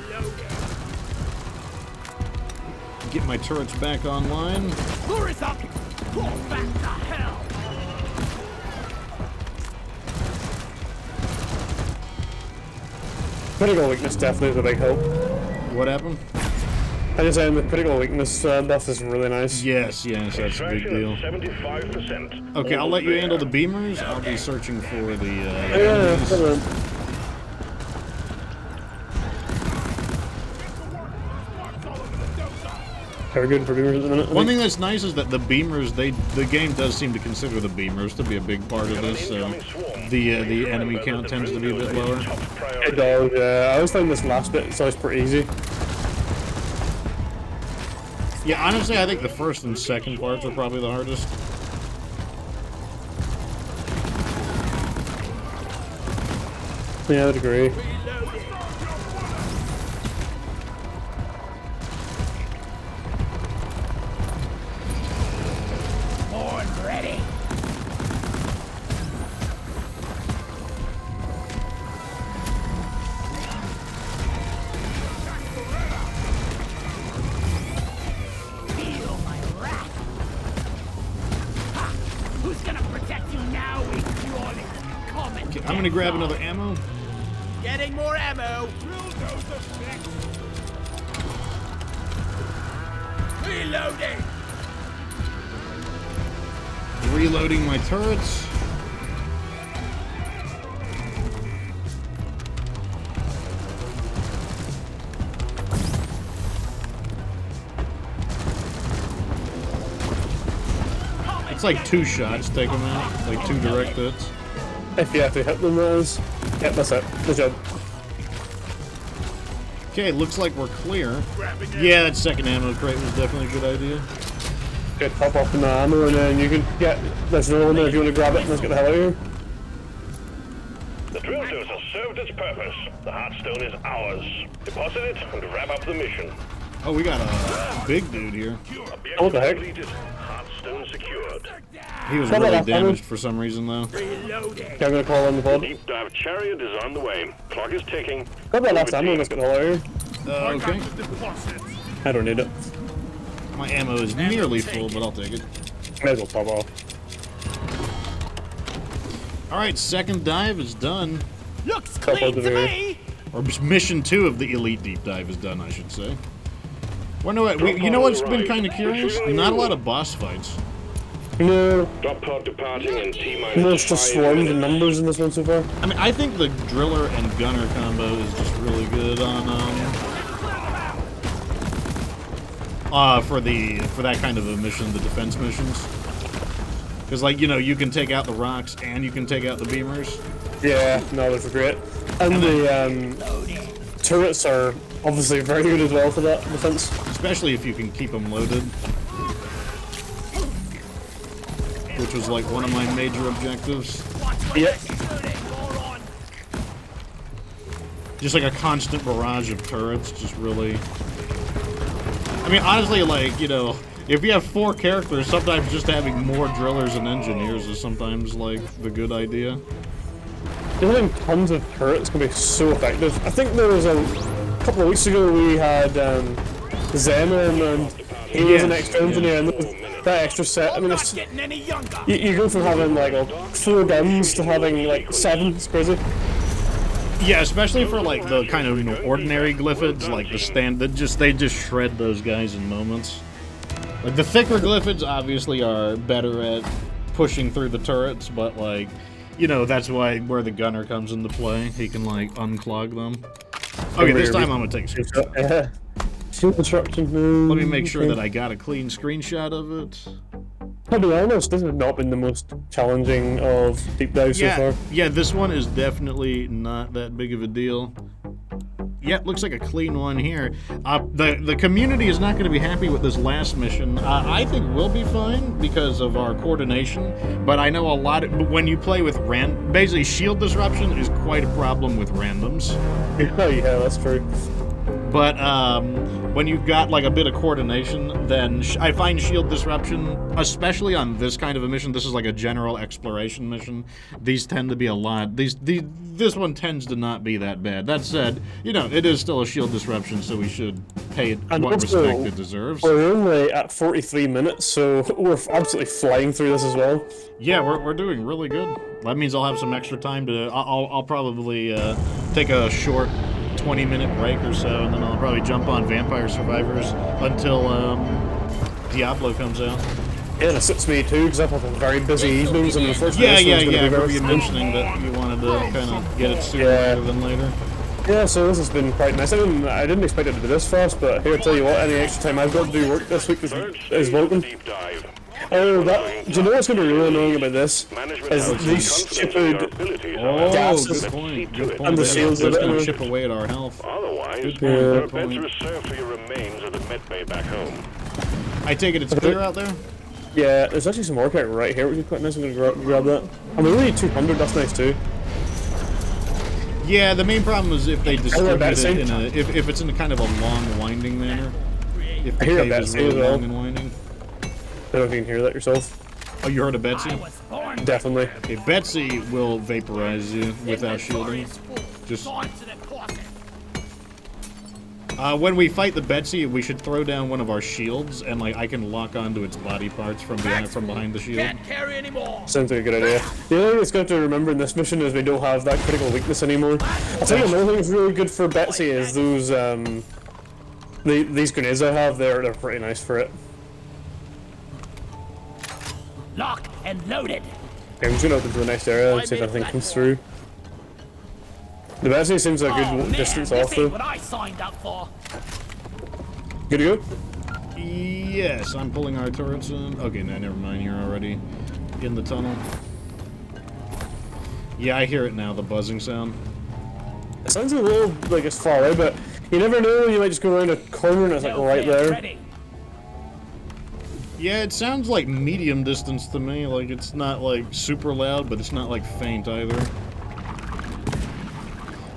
Get my turrets back online. Lure is up. Go back to hell. Critical weakness definitely is a big help. What happened? I just saying the critical weakness buff is really nice. Yes, that's a big Extraction deal. at 75%. Okay, I'll let you handle the beamers. I'll be searching for the Yeah, enemies. hold on. Very good for beamers at the minute. One thing that's nice is that the beamers, the game does seem to consider the beamers to be a big part of this, so the enemy count tends to be a bit lower. It does, yeah. I always find this last bit is always pretty easy. Yeah, honestly, I think the first and second parts are probably the hardest. Yeah, I would agree. Horn ready. Feel my wrath. Ha! Who's gonna protect you now, Equality? Come and I'm gonna grab another ammo. Getting more ammo. Reloading. Reloading my turrets. It's like 2 shots, take them out. Like 2 direct hits. If you have to hit them, that is. Yep, that's it. Good job. Okay, looks like we're clear. Yeah, that second ammo crate was definitely a good idea. Good, pop off in the ammo, and then you can get this drill in there if you want to grab it and let's get the hell out of here. The drill dozer served its purpose. The Heartstone is ours. Deposit it and wrap up the mission. Oh, we got a big dude here. Objective What the heck? completed. Heartstone secured. He was Come really on, damaged for some reason, though. Reloading. Okay, I'm gonna call on the pod. Deep dive chariot is on the way. Clock is ticking. Grab that last ammo and let's get the hell out of here. Okay. I don't need it. My ammo is nearly full, but I'll take it. May as well pop off. Alright, second dive is done. Looks Couple clean of to the me. Or mission 2 of the Elite Deep Dive is done, I should say. Wonder what, you know what's been kind of curious? Not a lot of boss fights. No, Drop pod departing in T-minus no, it's just 5 swarmed in minutes. numbers in this one so far. I mean, I think the driller and gunner combo is just really good on, for that kind of a mission, the defense missions. Because, like, you know, you can take out the rocks and you can take out the beamers. Yeah, no, those are great. And the turrets are obviously very good as well for that defense. Especially if you can keep them loaded. Which was, like, one of my major objectives. Yep. Just like a constant barrage of turrets, just really... I mean, honestly, like, you know, if you have 4 characters, sometimes just having more drillers and engineers is sometimes, like, the good idea. Having tons of turrets can be so effective. I think there was a couple of weeks ago we had Zenon and he was an extra engineer and that extra set, I mean, it's, Getting any younger. you go from having like 4 guns to having like 7, it's crazy. Yeah, especially for, like, the kind of, you know, ordinary glyphids, like the stand, they just shred those guys in moments. Like, the thicker glyphids obviously are better at pushing through the turrets, but, like, you know, that's where the gunner comes into play. He can, like, unclog them. Okay, this time I'm gonna take a screenshot. Shield disruption. Let me make sure that I got a clean screenshot of it. To be honest, this has not been the most challenging of deep dives so far. Yeah, this one is definitely not that big of a deal. Yeah, looks like a clean one here. The community is not going to be happy with this last mission. I think we'll be fine because of our coordination, but I know a lot of, when you play with basically shield disruption is quite a problem with randoms. Oh yeah, that's true. But when you've got like a bit of coordination, then I find shield disruption, especially on this kind of a mission. This is like a general exploration mission. These tend to be a lot. This one tends to not be that bad. That said, you know, it is still a shield disruption, so we should pay it what respect it deserves. We're only at 43 minutes, so we're absolutely flying through this as well. Yeah, we're doing really good. That means I'll have some extra time to. I'll probably take a short 20-minute break or so, and then I'll probably jump on Vampire Survivors until Diablo comes out. Yeah, and it suits me too, because I've had some very busy evenings, and the first yeah. I remember you mentioning that you wanted to kind of get it sooner rather than later. Yeah, so this has been quite nice. I didn't expect it to be this fast, but here, I tell you what, any extra time I've got to do work this week is welcome. Oh, do you know what's going to be really annoying about this? Is these stupid gases good point. and the shields That's that going are to chip away at our health. Otherwise, Good beds point. reserved for your remains at the medbay back home. I take it it's clear out there? Yeah, there's actually some workout right here, which is quite nice. I'm going to grab that. And we only need 200, that's nice too. Yeah, the main problem is if they distribute it in a... If it's in a kind of a long, winding manner. If the cave is really long and winding. I don't know if you can hear that yourself. Oh, you heard of Betsy? Definitely. Okay, Betsy will vaporize you without shielding. Just... when we fight the Betsy, we should throw down one of our shields, and like I can lock onto its body parts from behind the shield. Can't carry anymore. Sounds like a good idea. The other thing that's got to remember in this mission is we don't have that critical weakness anymore. I tell you another thing that's really good for Betsy is those these grenades I have. They're pretty nice for it. Locked and loaded. Okay, I'm just gonna open to the next area and see if anything comes through. The Betsy seems like a good distance off though. What I signed up for. Good to go? Yes, I'm pulling our turrets in. Okay, no, never mind. You're already in the tunnel. Yeah, I hear it now, the buzzing sound. It sounds a little like it's far away, but you never know. You might just go around a corner and it's like right there. Ready. Yeah, it sounds like medium distance to me. Like, it's not, like, super loud, but it's not, like, faint either.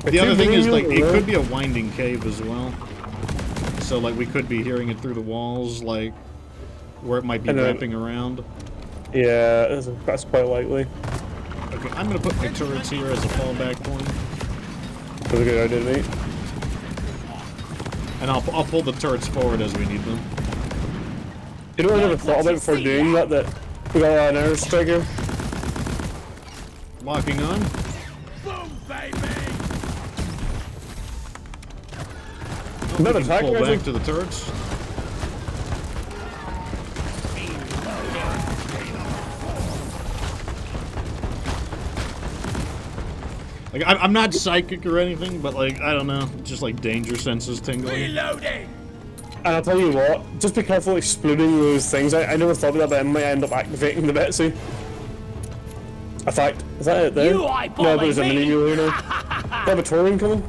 The other thing is, like, it could be a winding cave as well. So, like, we could be hearing it through the walls, like, where it might be wrapping around. Yeah, that's quite likely. Okay, I'm gonna put my turrets here as a fallback point. That's a good idea, mate. And I'll pull the turrets forward as we need them. You know what I never thought about before doing that? That we got an airstrike. Locking on. Boom, baby. Oh, we can pull back to the turrets. Like, I'm not psychic or anything, but, like, I don't know. Just, like, danger senses tingling. Reloading. And I'll tell you what, just be careful exploding those things. I never thought about that, but I might end up activating the Betsy. A fact. Is that it there? No, but there's a mini mule here now. They have a touring coming.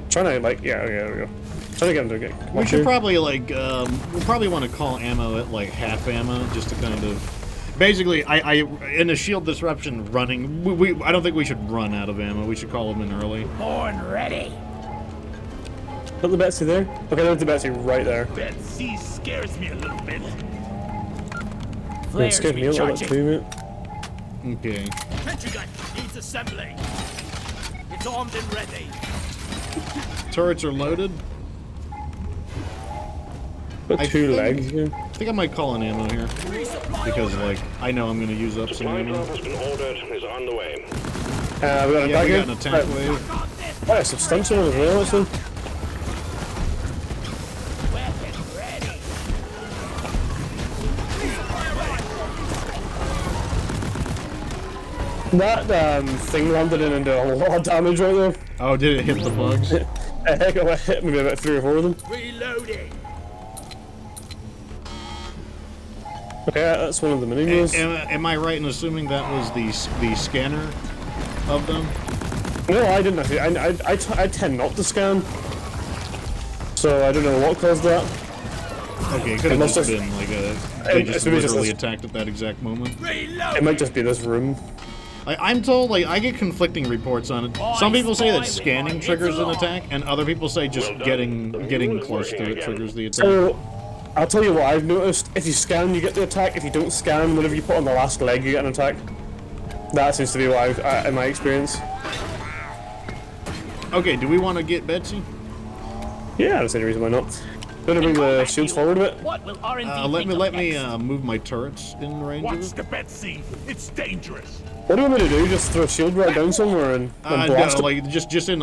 Trying to, like, yeah, there we go. Trying to get him to get. We should probably, like, we'll probably want to call ammo at, like, half ammo, just to kind of... Basically, in a shield disruption running, I don't think we should run out of ammo. We should call them in early. Born ready. Put the Betsy there? Okay, there's the Betsy right there. Betsy scares me a little bit. It scared me a little bit too, mate. Okay. Sentry gun needs assembling. It's armed and ready. Turrets are loaded. Got two legs here. I think I might call an ammo here. Because, like, I know I'm going to use up some ammo. Has been ordered and is on the way. We got Yeah, we got an attack wave. Oh, a substantial one as well, actually. That thing landed in and did a lot of damage right there. Oh, did it hit the bugs? Heck, it hit maybe about 3 or 4 of them. Reloading. Okay, that's one of the mini moves. Am I right in assuming that was the scanner of them? No, I didn't actually. I tend not to scan. So I don't know what caused that. Okay, it could have must just have- been like they just maybe just literally this- attacked at that exact moment. Reload. It might just be this room. I'm told, like, I get conflicting reports on it. Some people say that scanning triggers an attack, and other people say just getting close to it triggers the attack. So, I'll tell you what I've noticed. If you scan, you get the attack. If you don't scan, whenever you put on the last leg, you get an attack. That seems to be what in my experience. Okay, do we want to get Betsy? Yeah, I don't see any reason why not. Gonna bring the shields forward a bit. What will R&D Let think me of next? move my turrets in range of Watch it. the Betsy. It's dangerous. What do you want me to do? Just throw a shield right down somewhere and blast No, it? like just in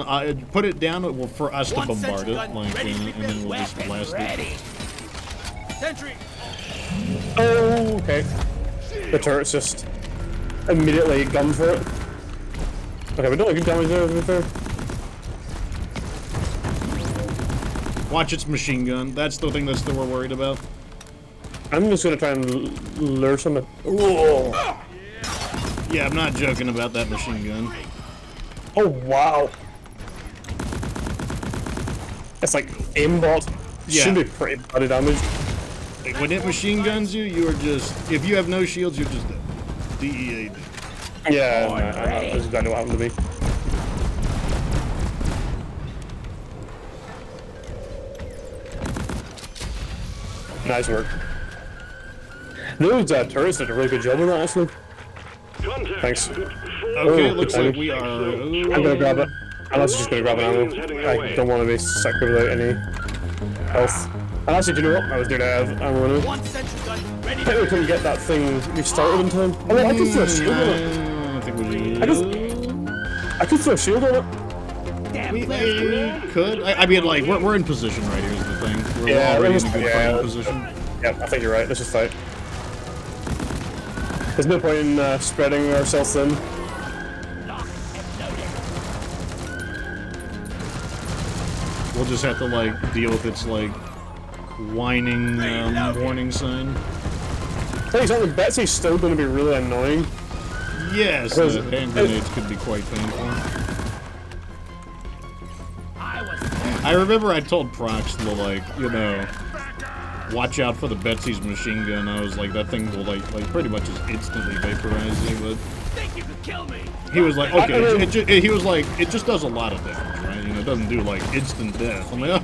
put it down for us to One bombard sentry it, gun like, ready to be and then built. we'll just Weapons blast it. ready. Sentry. Oh, okay. The turret's just immediately gun for it. Okay, we don't have good damage there, to be fair. Watch its machine gun. That's the thing that we're worried about. I'm just gonna try and lure some. Oh, Yeah, I'm not joking about that machine gun. oh wow. It's like aimbot. Yeah. Should be pretty bloody damage. Like, when it machine guns you, you are just, if you have no shields, you're just dead. DEA. Yeah, I know, that's exactly what happened to me. Nice work. Those turrets did a really good job on that, actually. Contact. Thanks. Okay, Oh, looks good like timing. we are. I'm gonna grab it. Unless you're just gonna grab an ammo. I don't want to be stuck without any health. And actually, do you know what? I was doing out of ammo anyway. One sentry gun ready I think we couldn't get that thing restarted in time. Oh, I could throw a shield on it. I think we I could throw a shield on it. Damn place. could. I mean, like, we're in position right here is the thing. We're Yeah, already let's- in a good yeah. fighting position. Yeah, I think you're right. Let's just fight. There's no point in spreading ourselves thin. Lock and loaded. We'll just have to, like, deal with its, like, whining warning sign. I think something Betsy's still going to be really annoying. Yes, Because- the hand grenades could be quite painful. I was I remember I told Prox to, like, you know, watch out for the Betsy's machine gun. I was like, that thing will, like pretty much just instantly vaporize you, but think you could kill me. he was like, okay, I mean- he was like, it just does a lot of damage, right? You know, it doesn't do, like, instant death. I'm like,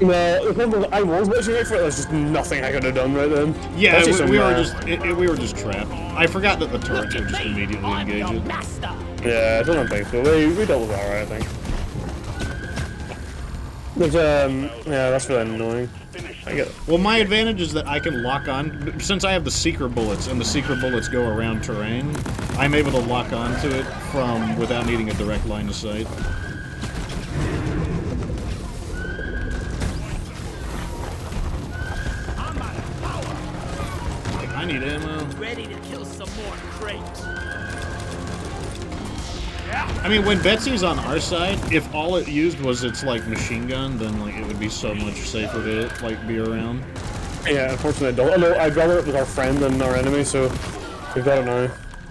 No, the problem was I was watching it for it, there's just nothing I could have done right then. yeah, Betsy's we were some, we were just trapped. I forgot that the turrets would just immediately I'm engage your it. master. Yeah, I don't think so. We dealt with that alright, I think. There's, yeah, that's really annoying. I get it. Well, my advantage is that I can lock on, since I have the seeker bullets, and the seeker bullets go around terrain, I'm able to lock onto it from without needing a direct line of sight. I'm out of power. I need ammo. Ready to kill some more crates. I mean, when Betsy's on our side, if all it used was its, like, machine gun, then, like, it would be so much safer to, like, be around. Yeah, unfortunately I don't. Although I'd rather it was our friend than our enemy, so we've got it now.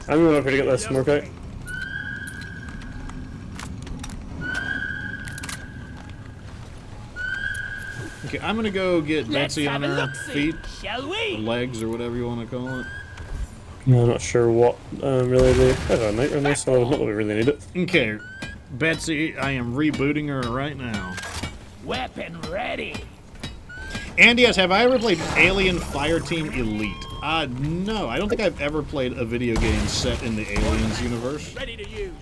I'm going to get this more okay. Okay, I'm gonna go get Let's Betsy have on a her look-see, feet, shall or we? legs, or whatever you want to call it. I'm not sure what really the... I don't know, night run this, so not that we really need it. Okay, Betsy, I am rebooting her right now. Weapon ready. And yes, have I ever played Alien Fireteam Elite? No, I don't think I've ever played a video game set in the Aliens universe. Ready to use.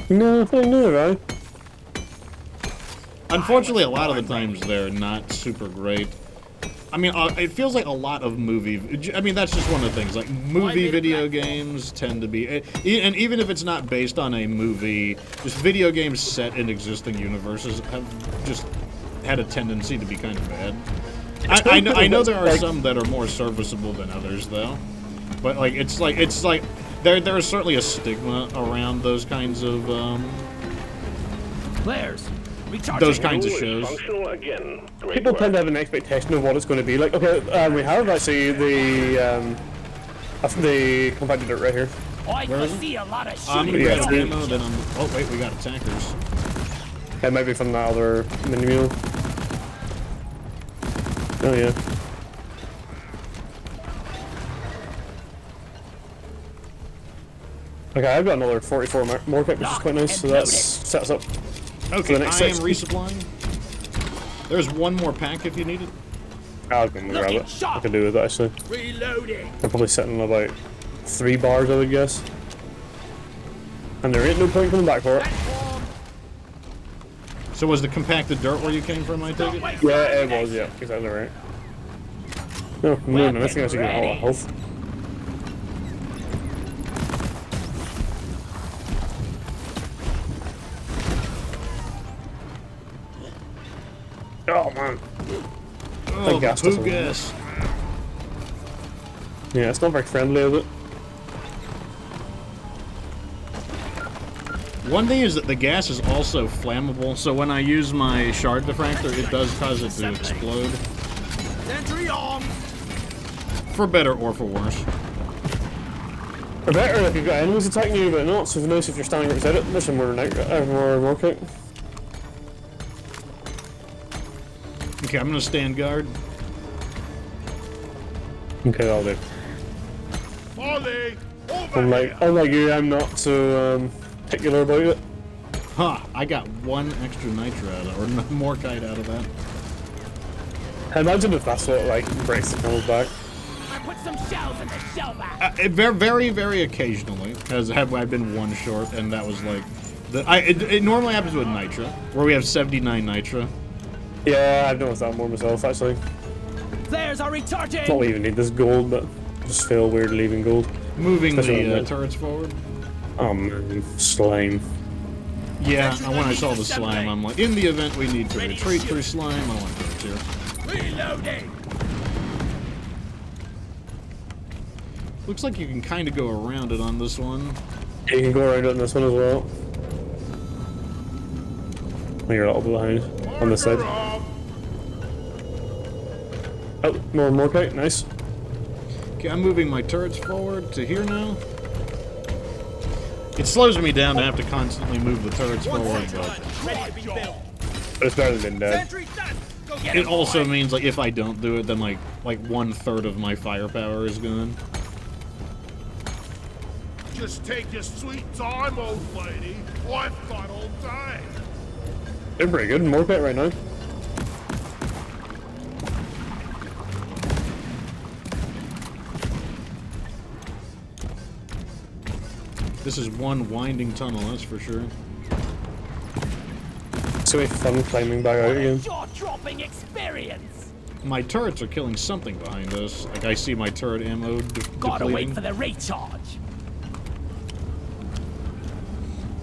No, I think neither, right? Unfortunately, a lot of the times they're not super great. I mean, it feels like a lot of movie... I mean, that's just one of the things. Like, movie video games tend to be... And even if it's not based on a movie, just video games set in existing universes have just had a tendency to be kind of bad. I know there are some that are more serviceable than others, though. But, like, it's like... There is certainly a stigma around those kinds of Flares. Recharging. those kinds of shows. Functional again. Great People work. tend to have an expectation of what it's going to be like. Okay, we have actually the compacted dirt right here. I Where is foresee a lot of I'm shooting. gonna Yeah, grab dude. ammo, then I'm... Oh, wait, we got attackers. It might be from that other mini mule. Oh yeah. Okay, I've got another 44 more kit, which is quite nice. So that sets up. Okay, the next I am section. resupplying. There's one more pack if you need it. I'll go and grab it. I can do with it actually. Reloading. I'm probably sitting on about 3 bars, I would guess. And there ain't no point coming back for it. So was the compacted dirt where you came from, I take it? Yeah, it was, yeah, exactly right. No, no, no, I think I should get all the health. Oh man. Oh, the gas poo doesn't work. gas. Yeah, it's not very friendly, is it? One thing is that the gas is also flammable, so when I use my shard diffractor, it does cause it to explode. Sentry on. For better or for worse. Or better if you've got enemies attacking you, but not so nice if you're standing right beside it. There's some more more kick. Okay, I'm gonna stand guard. Okay, that'll do. Ollie, over here. Unlike you, I'm not so particular about it. Ha! I got one extra nitro out of, or no, more kite out of that. I imagine if that's what like breaks the camel's back. I put some shells in the shell bag. Very, very occasionally has have I been one short, and that was like, it normally happens with nitro, where we have 79 nitro. Yeah, I've noticed that more myself actually. Flares are recharging. Not we even need this gold, but just feel weird leaving gold. Moving Especially the when turrets forward. Oh man, slime. Yeah, and when I saw the slime, I'm like, in the event we need to retreat through slime, I want turrets here. Reloading. Looks like you can kind of go around it on this one. You can go around it on this one as well. Oh, you're a little bit behind on this side. Oh, more kite, nice. Okay, I'm moving my turrets forward to here now. It slows me down to have to constantly move the turrets forward, but Ready to be built. But it's better than dead. Sentry done. Go get it him, also boy. means like if I don't do it, then like 1/3 of my firepower is gone. Just take your sweet time, old lady. I've got all day. They're pretty good. More kite right now. This is one winding tunnel, that's for sure. It's gonna be fun climbing back out again. Jaw-dropping experience. My turrets are killing something behind us. Like I see my turret ammo Gotta wait depleting. for the recharge.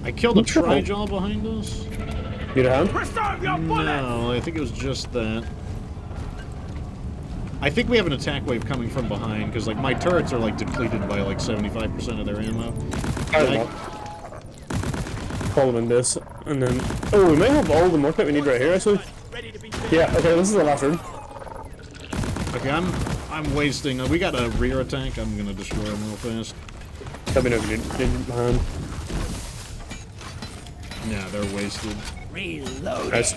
I killed a tri-jaw behind us. Need a hand? Preserve your bullets. No, I think it was just that. I think we have an attack wave coming from behind, because like my turrets are like depleted by like 75% of their ammo. I don't know. Call them in this, and then... Oh, we may have all the more kite we need right here, actually. Ready to be built. Yeah, okay, this is the last room. Okay, I'm wasting. We got a rear attack. I'm gonna destroy them real fast. Let me know if you need a hand. Yeah, they're wasted. Reload. Nice.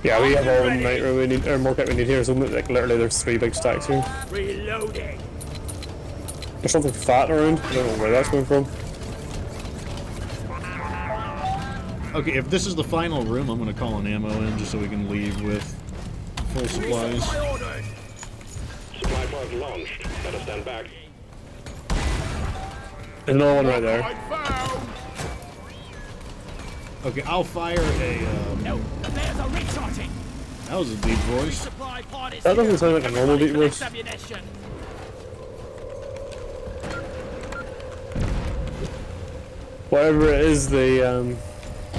Yeah, we have all the nitro we need, or more kit we need here, so like literally there's 3 big stacks here. Reloading. There's something fat around, I don't know where that's coming from. Okay, if this is the final room, I'm gonna call an ammo in just so we can leave with full supplies. My orders. Supply pod launched. Let us stand back. There's another one right there. I found. Okay, I'll fire a. No, the flares are recharging. That was a deep voice. Supply pod is That doesn't here. sound like a normal Everybody deep voice. collect ammunition. Whatever it is, the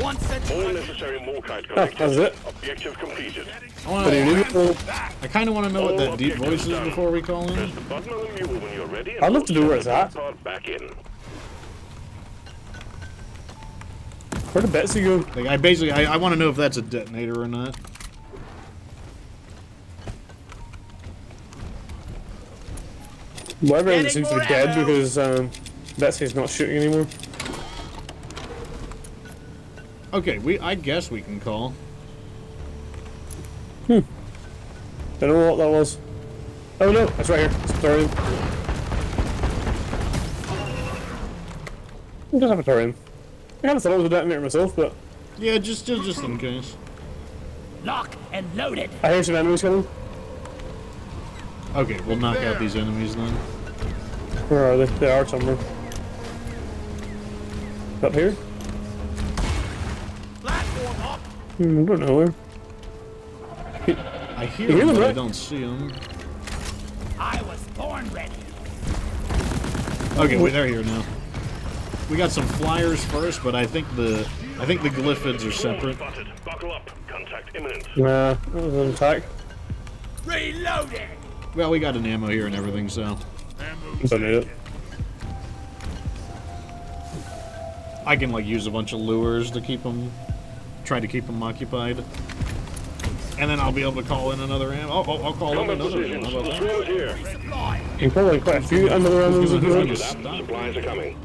One sentry All gun. necessary morkite Oh, that's collected. it. Objective completed. I kind of want to know what that deep voice is before we call Press in. the button on the mule when you're ready. and I'd love to we'll know where send it's the at. pod back in. Where the Betsy go? Like, I want to know if that's a detonator or not. Whatever it is, Getting it seems to more be dead ammo. because Betsy's not shooting anymore. Okay, I guess we can call. Don't know what that was. Oh no, it's right here. It's a thorium. It does have a thorium. I kind of thought it was a detonator myself, but Yeah, just in case. Lock and loaded. I hear some enemies coming. Okay, we'll knock out these enemies then. Where are they? They are somewhere. Up here? Platform up. I don't know where. I hear You hear them, them, but I right? don't see them. I was born ready. Okay, wait, they're here now. We got some flyers first, but I think the glyphids are separate. Spotted. Buckle up. Contact imminent. Nah, that was an attack. Reloading. Well, we got an ammo here and everything, so Don't need it. I can like use a bunch of lures to try to keep them occupied, and then I'll be able to call in another ammo. I'll call in Combat another one. positions. How about The that? swarm is here. Resupply. You can probably quite a few another enemies if you Who's want. gonna Stop. stop? Supplies are coming.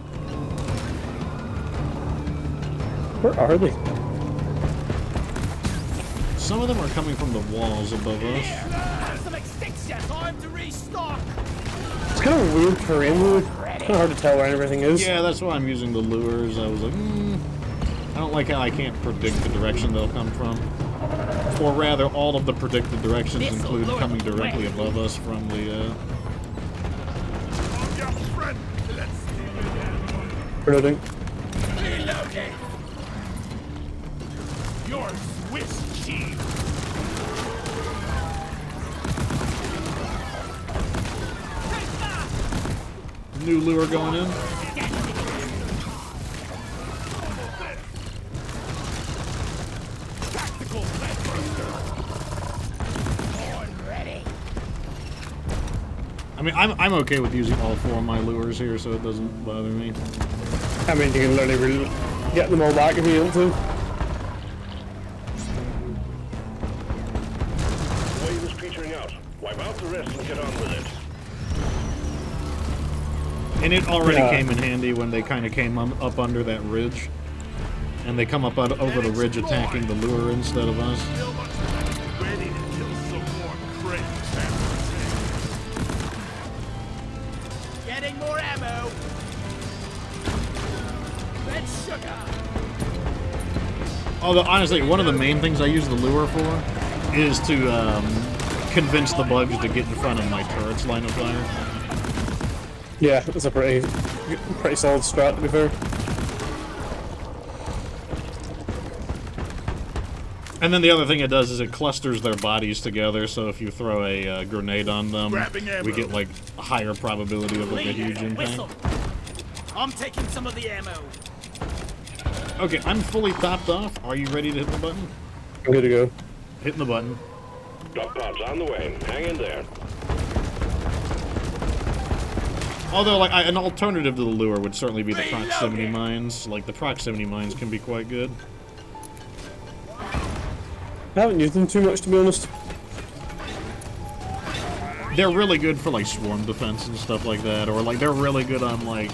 Where are they? Some of them are coming from the walls above us. Some extinction. Time to restock. It's kind of weird terrain though. It's kind of hard to tell where everything is. Yeah, that's why I'm using the lures. I was like, I don't like how I can't predict the direction they'll come from. Or rather, all of the predicted directions This'll include lure coming them directly away. above us from the, I'm your friend. Let's see you again. Reloading. Reloading. Your Swiss cheese. new lure going in. Tactical lead. I'm ready. I mean, I'm okay with using all four of my lures here, so it doesn't bother me. I mean, you can literally get them all back if you want to. Wave is petering out. Wipe out the rest and get on with it. And it already Yeah. came in handy when they kind of came up under that ridge. And they come up over the ridge attacking the lure instead of us. Still much ready to kill some more crates. Getting more ammo. Red sugar. Although, honestly, one of the main things I use the lure for is to convince the bugs to get in front of my turret's line of fire. Yeah, it's a pretty solid strat to be fair. And then the other thing it does is it clusters their bodies together, so if you throw a grenade on them, Grabbing ammo. we get like a higher probability of like a huge impact. Whistle. I'm taking some of the ammo. Okay, I'm fully topped off. Are you ready to hit the button? I'm good to go. Hitting the button. Drop pods on the way. Hang in there. Although, like, an alternative to the lure would certainly be the Reloading. proximity mines. Like, the proximity mines can be quite good. I haven't used them too much to be honest. They're really good for, like, swarm defense and stuff like that. Or, like, they're really good on, like,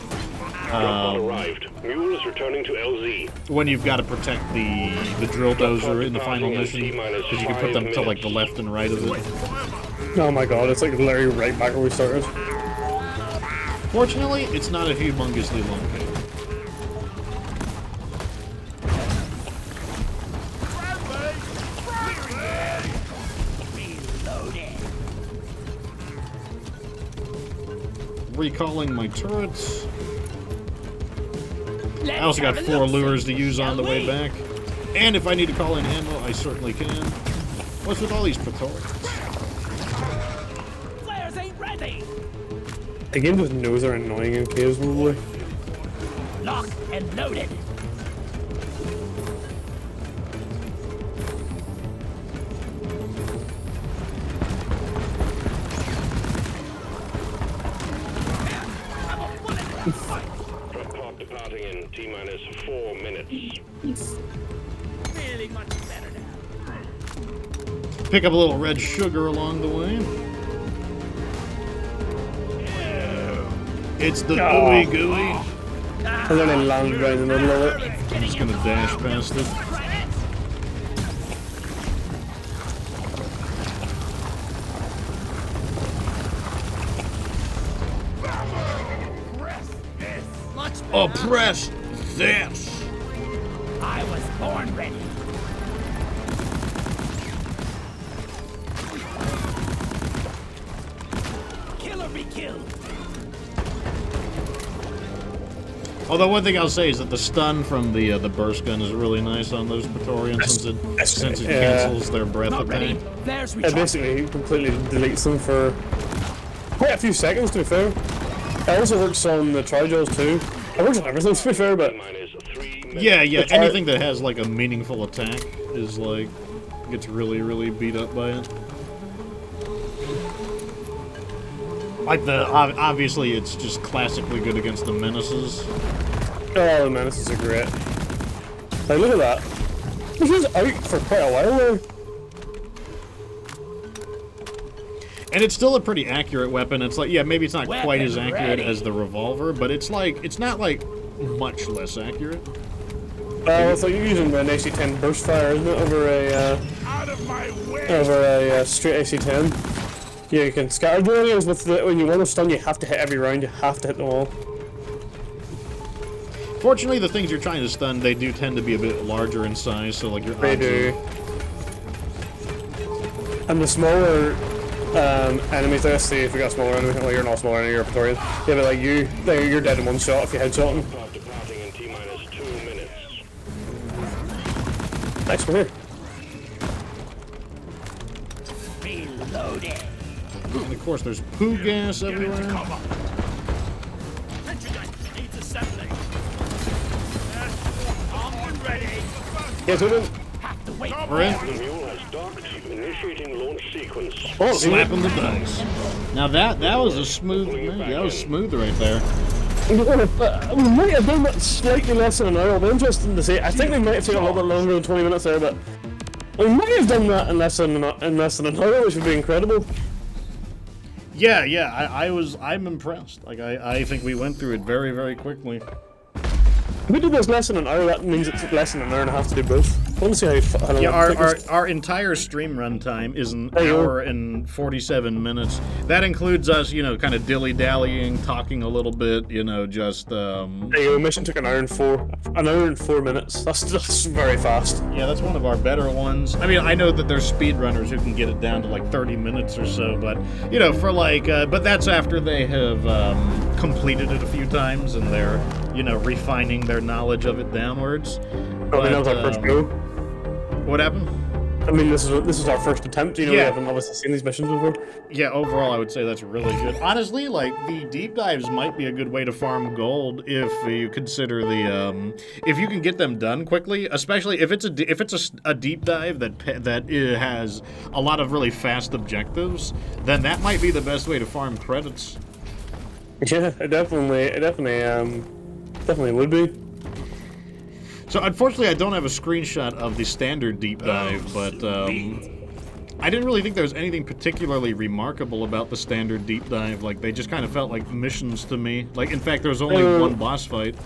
Drop pod arrived. Mule is returning to LZ. when you've got to protect the drill dozer in the final mission. Because you can put them to, like, the left and right of it. Oh my god, it's like literally right back where we started. Fortunately, it's not a humongously long cable. Reloading. Recalling my turrets. Let's I also got have a 4 look, lures to see, use on the shall way we? back. And if I need to call in ammo, I certainly can. What's with all these Praetorians? Flares ain't ready. The game just knows they're annoying in caves probably. Lock and loaded. Drop pod departing in T-minus 4 minutes. Feeling much better now. Pick up a little red sugar along the way. It's the ooey gooey. And then it landed right in the middle of it. I'm just gonna dash past it. Much better. Oh, press this. I was born ready. Kill or be killed. Although one thing I'll say is that the stun from the burst gun is really nice on those Praetorians since it cancels their breath Not ready. attack. There's It recharge. basically completely deletes them for quite a few seconds, to be fair. It also works on the Trijaws too. It works on everything, to be fair, but T-minus 3 minutes. Yeah, It's anything that has like a meaningful attack is like gets really, really beat up by it. Like obviously it's just classically good against the menaces. oh, the menaces are great. Like, look at that. This was out for quite a while there. And it's still a pretty accurate weapon. It's like, yeah, maybe it's not quite as Weapon accurate ready. as the revolver, but it's like, it's not like much less accurate. It's like you're using an AC-10 burst fire, isn't it, over Out of my way! a straight AC-10. Yeah, you can scatter. The only thing is with when you want to stun, you have to hit every round. You have to hit the wall. Fortunately, the things you're trying to stun, they do tend to be a bit larger in size, so like your They odds do. are- And the smaller enemies, let's see if we got a smaller enemy. Well, you're not a smaller enemy, you're a Praetorian. Yeah, but like you're dead in one shot if you headshot him. Pod departing in T-minus 2 minutes. Nice, we're here. Reloaded. And of course, there's poo gas everywhere. Sentry gun needs assembling. Armed and ready. Yeah, so then. Have to wait. We're in. The mule has docked. Initiating launch sequence. Oh, Slapping the dice. Now that was a smooth, that was smooth right there. We might have done that slightly less than an hour. I'll be interested to see. I think we might have taken a little bit longer than 20 minutes there, but we might have done that in less than an hour, which would be incredible. Yeah, I'm impressed. Like I think we went through it very, very quickly. If we did this less than an hour, that means it's less than an hour and a half to do both. I want to see how long Yeah, it takes. our entire stream runtime is an There you go. hour and 47 minutes. That includes us, kind of dilly-dallying, talking a little bit, just, There you go, mission took an hour and 4 minutes. That's very fast. yeah, that's one of our better ones. I mean, I know that there's speedrunners who can get it down to like 30 minutes or so, but, for like, but that's after they have completed it a few times and they're, refining their knowledge of it downwards. I mean, that was But, our first go. What happened? I mean, this is our first attempt. We Yeah. haven't obviously seen these missions before. Yeah, overall, I would say that's really good. Honestly, like, the deep dives might be a good way to farm gold if you consider if you can get them done quickly, especially if it's a deep dive that has a lot of really fast objectives, then that might be the best way to farm credits. Yeah, it definitely would be. So, unfortunately, I don't have a screenshot of the standard deep dive, but I didn't really think there was anything particularly remarkable about the standard deep dive. Like, they just kind of felt like missions to me. Like, in fact, there was only one boss fight.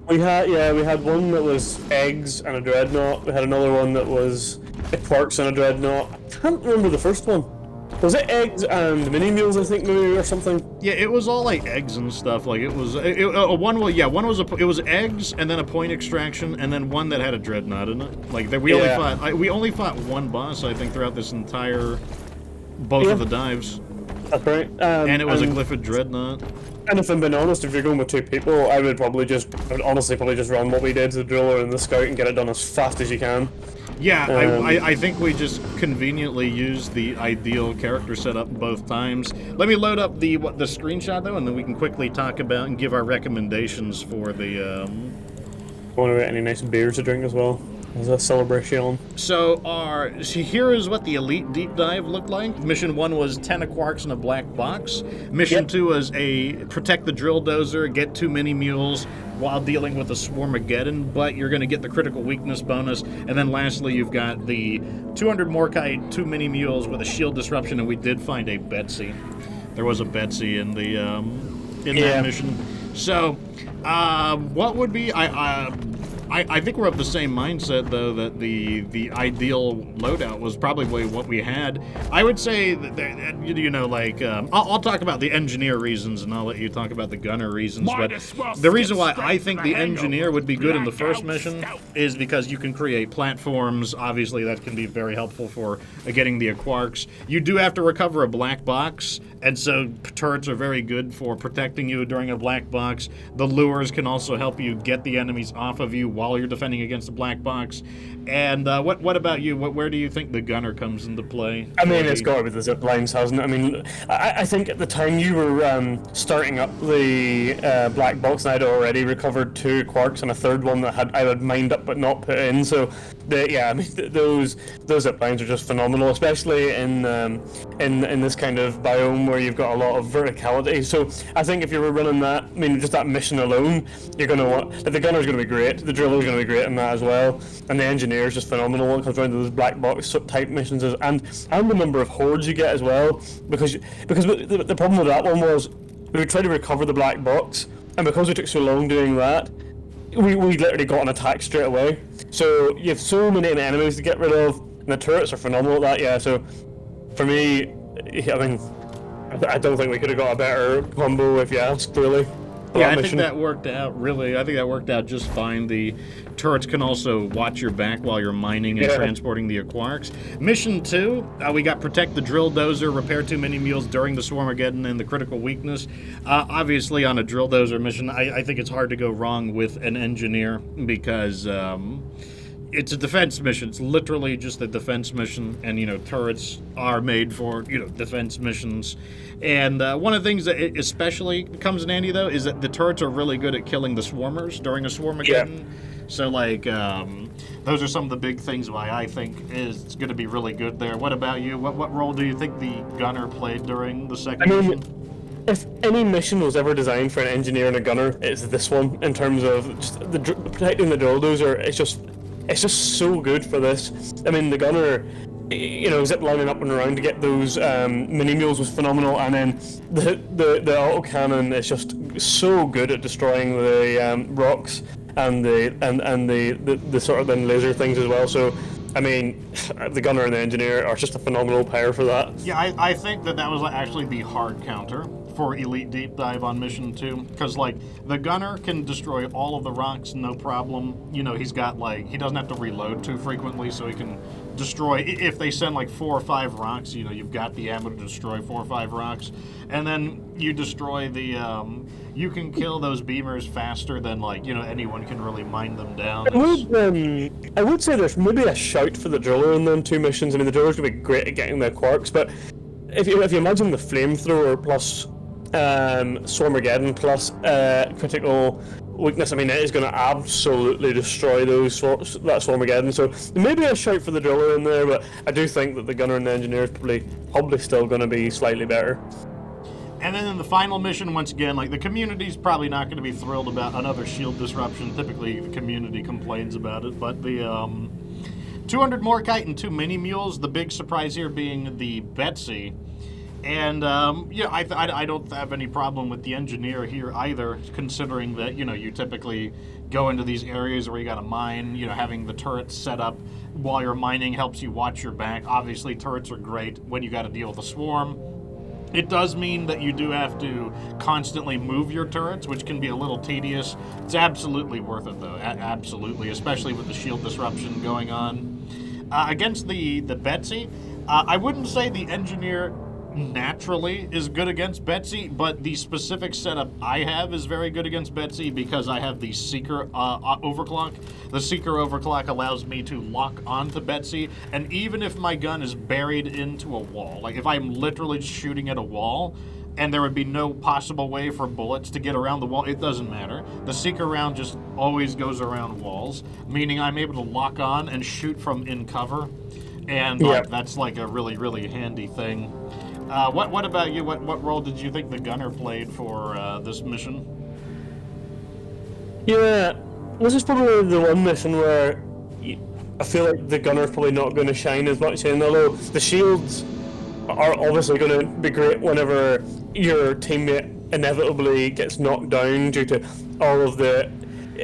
We had one that was eggs and a dreadnought. We had another one that was quarks and a dreadnought. I can't remember the first one. Was it eggs and mini meals? I think maybe or something. Yeah, it was all like eggs and stuff. Like it was one was eggs and then a point extraction and then one that had a dreadnought in it. Like we only fought one boss I think throughout this entire both of the dives, That's right. and it was a glyphid dreadnought. And if I'm being honest, if you're going with two people, I would honestly probably just run what we did to the driller and the scout and get it done as fast as you can. Yeah, I think we just conveniently used the ideal character setup both times. Let me load up the screenshot though, and then we can quickly talk about and give our recommendations for the. Want to get any nice beers to drink as well? There's a celebration. So here is what the Elite Deep Dive looked like. Mission 1 was 10 quarks in a black box. Mission 2 was protect the drill dozer, get 2 mini mules while dealing with the Swarmageddon, but you're going to get the critical weakness bonus. And then lastly, you've got the 200 Morkite, 2 mini mules with a shield disruption, and we did find a Betsy. There was a Betsy in the that mission. So, what would be I think we're of the same mindset, though, that the ideal loadout was probably what we had. I would say that I'll talk about the engineer reasons, and I'll let you talk about the gunner reasons. But the reason why I think the engineer would be good in the first mission is because you can create platforms. Obviously, that can be very helpful for getting the quarks. You do have to recover a black box, and so turrets are very good for protecting you during a black box. The lures can also help you get the enemies off of you while you're defending against the black box. And what about you? Where do you think the gunner comes into play? I mean, it's got to be the zip lines, hasn't it? I mean, I think at the time you were starting up the black box, and I'd already recovered 2 quarks and a third one that I had mined up but not put in. So, those zip lines are just phenomenal, especially in this kind of biome where you've got a lot of verticality. So, I think if you were running that, I mean, just that mission alone, you're going to want the gunner's going to be great. The driller's going to be great in that as well, and the engineer is just phenomenal when it comes down to those black box type missions, and the number of hordes you get as well. Because the problem with that one was we would try to recover the black box, and because we took so long doing that, we literally got an attack straight away. So you have so many enemies to get rid of, and the turrets are phenomenal at that. Yeah, so for me, I mean, I don't think we could have got a better combo if you asked, really. Yeah, I think that worked out, really. I think that worked out just fine. The turrets can also watch your back while you're mining and transporting the quarks. Mission 2, we got protect the drill dozer, repair 2 mini mules during the Swarmageddon and the critical weakness. Obviously, on a drill dozer mission, I think it's hard to go wrong with an engineer because it's a defense mission. It's literally just a defense mission, and turrets are made for defense missions. And one of the things that it especially comes in handy, though, is that the turrets are really good at killing the swarmers during a Swarmageddon. So those are some of the big things why I think is going to be really good there. What about you? What role do you think the gunner played during the second mission? If any mission was ever designed for an engineer and a gunner, it's this one. In terms of just protecting the drill dozer, it's just so good for this. I mean, the gunner, zip lining up and around to get those mini mules was phenomenal, and then the autocannon is just so good at destroying the rocks and the sort of then laser things as well. So, I mean, the gunner and the engineer are just a phenomenal pair for that. Yeah, I think that was actually the hard counter for Elite Deep Dive on Mission 2, because the gunner can destroy all of the rocks, no problem. He's got he doesn't have to reload too frequently, so he can destroy, if they send 4 or 5 rocks, you've got the ammo to destroy 4 or 5 rocks, and then you destroy the, you can kill those beamers faster than anyone can really mine them down. I would say there's maybe a shout for the driller in them 2 missions. I mean, the driller's going to be great at getting their quarks, but if you imagine the flamethrower plus Swarmageddon plus critical weakness, I mean, it is going to absolutely destroy that Swarmageddon. So maybe a shout for the driller in there, but I do think that the gunner and the engineer is probably still going to be slightly better. And then in the final mission, once again, the community's probably not going to be thrilled about another shield disruption. Typically, the community complains about it, but the 200 Morkite and 2 mini mules. The big surprise here being the Betsy. And, I don't have any problem with the engineer here either, considering that, you typically go into these areas where you got to mine, having the turrets set up while you're mining helps you watch your back. Obviously, turrets are great when you got to deal with a swarm. It does mean that you do have to constantly move your turrets, which can be a little tedious. It's absolutely worth it, though. Absolutely, especially with the shield disruption going on. Against the Betsy, I wouldn't say the engineer naturally is good against Betsy, but the specific setup I have is very good against Betsy because I have the Seeker overclock. The Seeker overclock allows me to lock onto Betsy, and even if my gun is buried into a wall, if I'm literally shooting at a wall, and there would be no possible way for bullets to get around the wall, it doesn't matter. The seeker round just always goes around walls, meaning I'm able to lock on and shoot from in cover, and like, that's like a really, really handy thing. What about you? What role did you think the gunner played for this mission? Yeah, this is probably the one mission where I feel like the gunner's probably not going to shine as much in, although the shields are obviously going to be great whenever your teammate inevitably gets knocked down due to all of the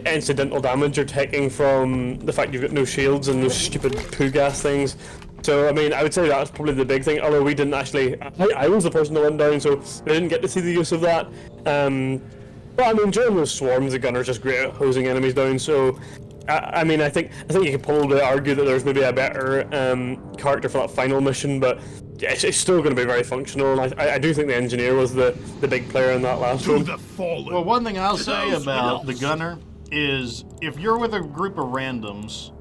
incidental damage you're taking from the fact you've got no shields and those stupid poo gas things. So, I mean, I would say that's probably the big thing, although we didn't actually... I was the person that went down, so we didn't get to see the use of that. But, I mean, during those swarms, the gunner's just great at hosing enemies down, so... I mean, I think you could probably argue that there's maybe a better character for that final mission, but it's still going to be very functional, and I do think the engineer was the big player in that last one. Well, one thing I'll say about the gunner is if you're with a group of randoms...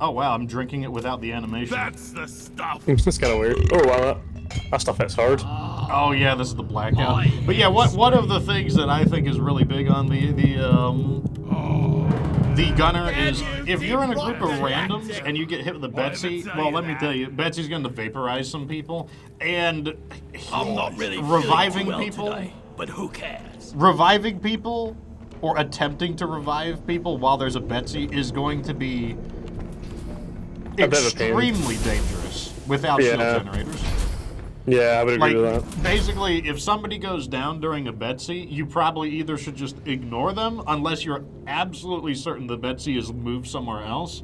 Oh, wow, I'm drinking it without the animation. That's the stuff. That's kind of weird. Oh, wow, that stuff hits hard. Oh, yeah, this is the blackout. But yeah, one of the things that I think is really big on the gunner is if you're in a group of randoms and you get hit with a Betsy, well, let me tell you, Betsy's going to vaporize some people, and I'm not really reviving feeling people, well today, but who cares? reviving people or attempting to revive people while there's a Betsy is going to be extremely dangerous without shield generators. Yeah, I would agree with that. Basically, if somebody goes down during a Betsy, you probably either should just ignore them, unless you're absolutely certain the Betsy is moved somewhere else.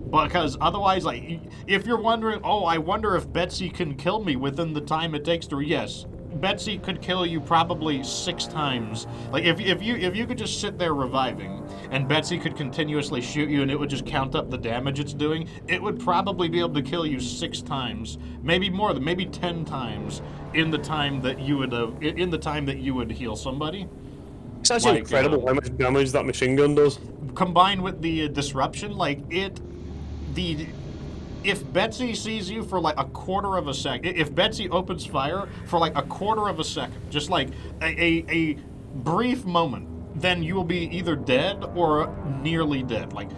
Because otherwise, like, if you're wondering, oh, I wonder if Betsy can kill me within the time it takes to, yes, Betsy could kill you probably 6 times. Like, if you could just sit there reviving, and Betsy could continuously shoot you, and it would just count up the damage it's doing, it would probably be able to kill you 6 times, maybe more, maybe 10 times in the time that you would heal somebody. It's actually incredible how much damage that machine gun does. Combined with the disruption, if Betsy sees you for like a quarter of a second, if Betsy opens fire for like a quarter of a second, just like a brief moment, then you will be either dead or nearly dead. Like,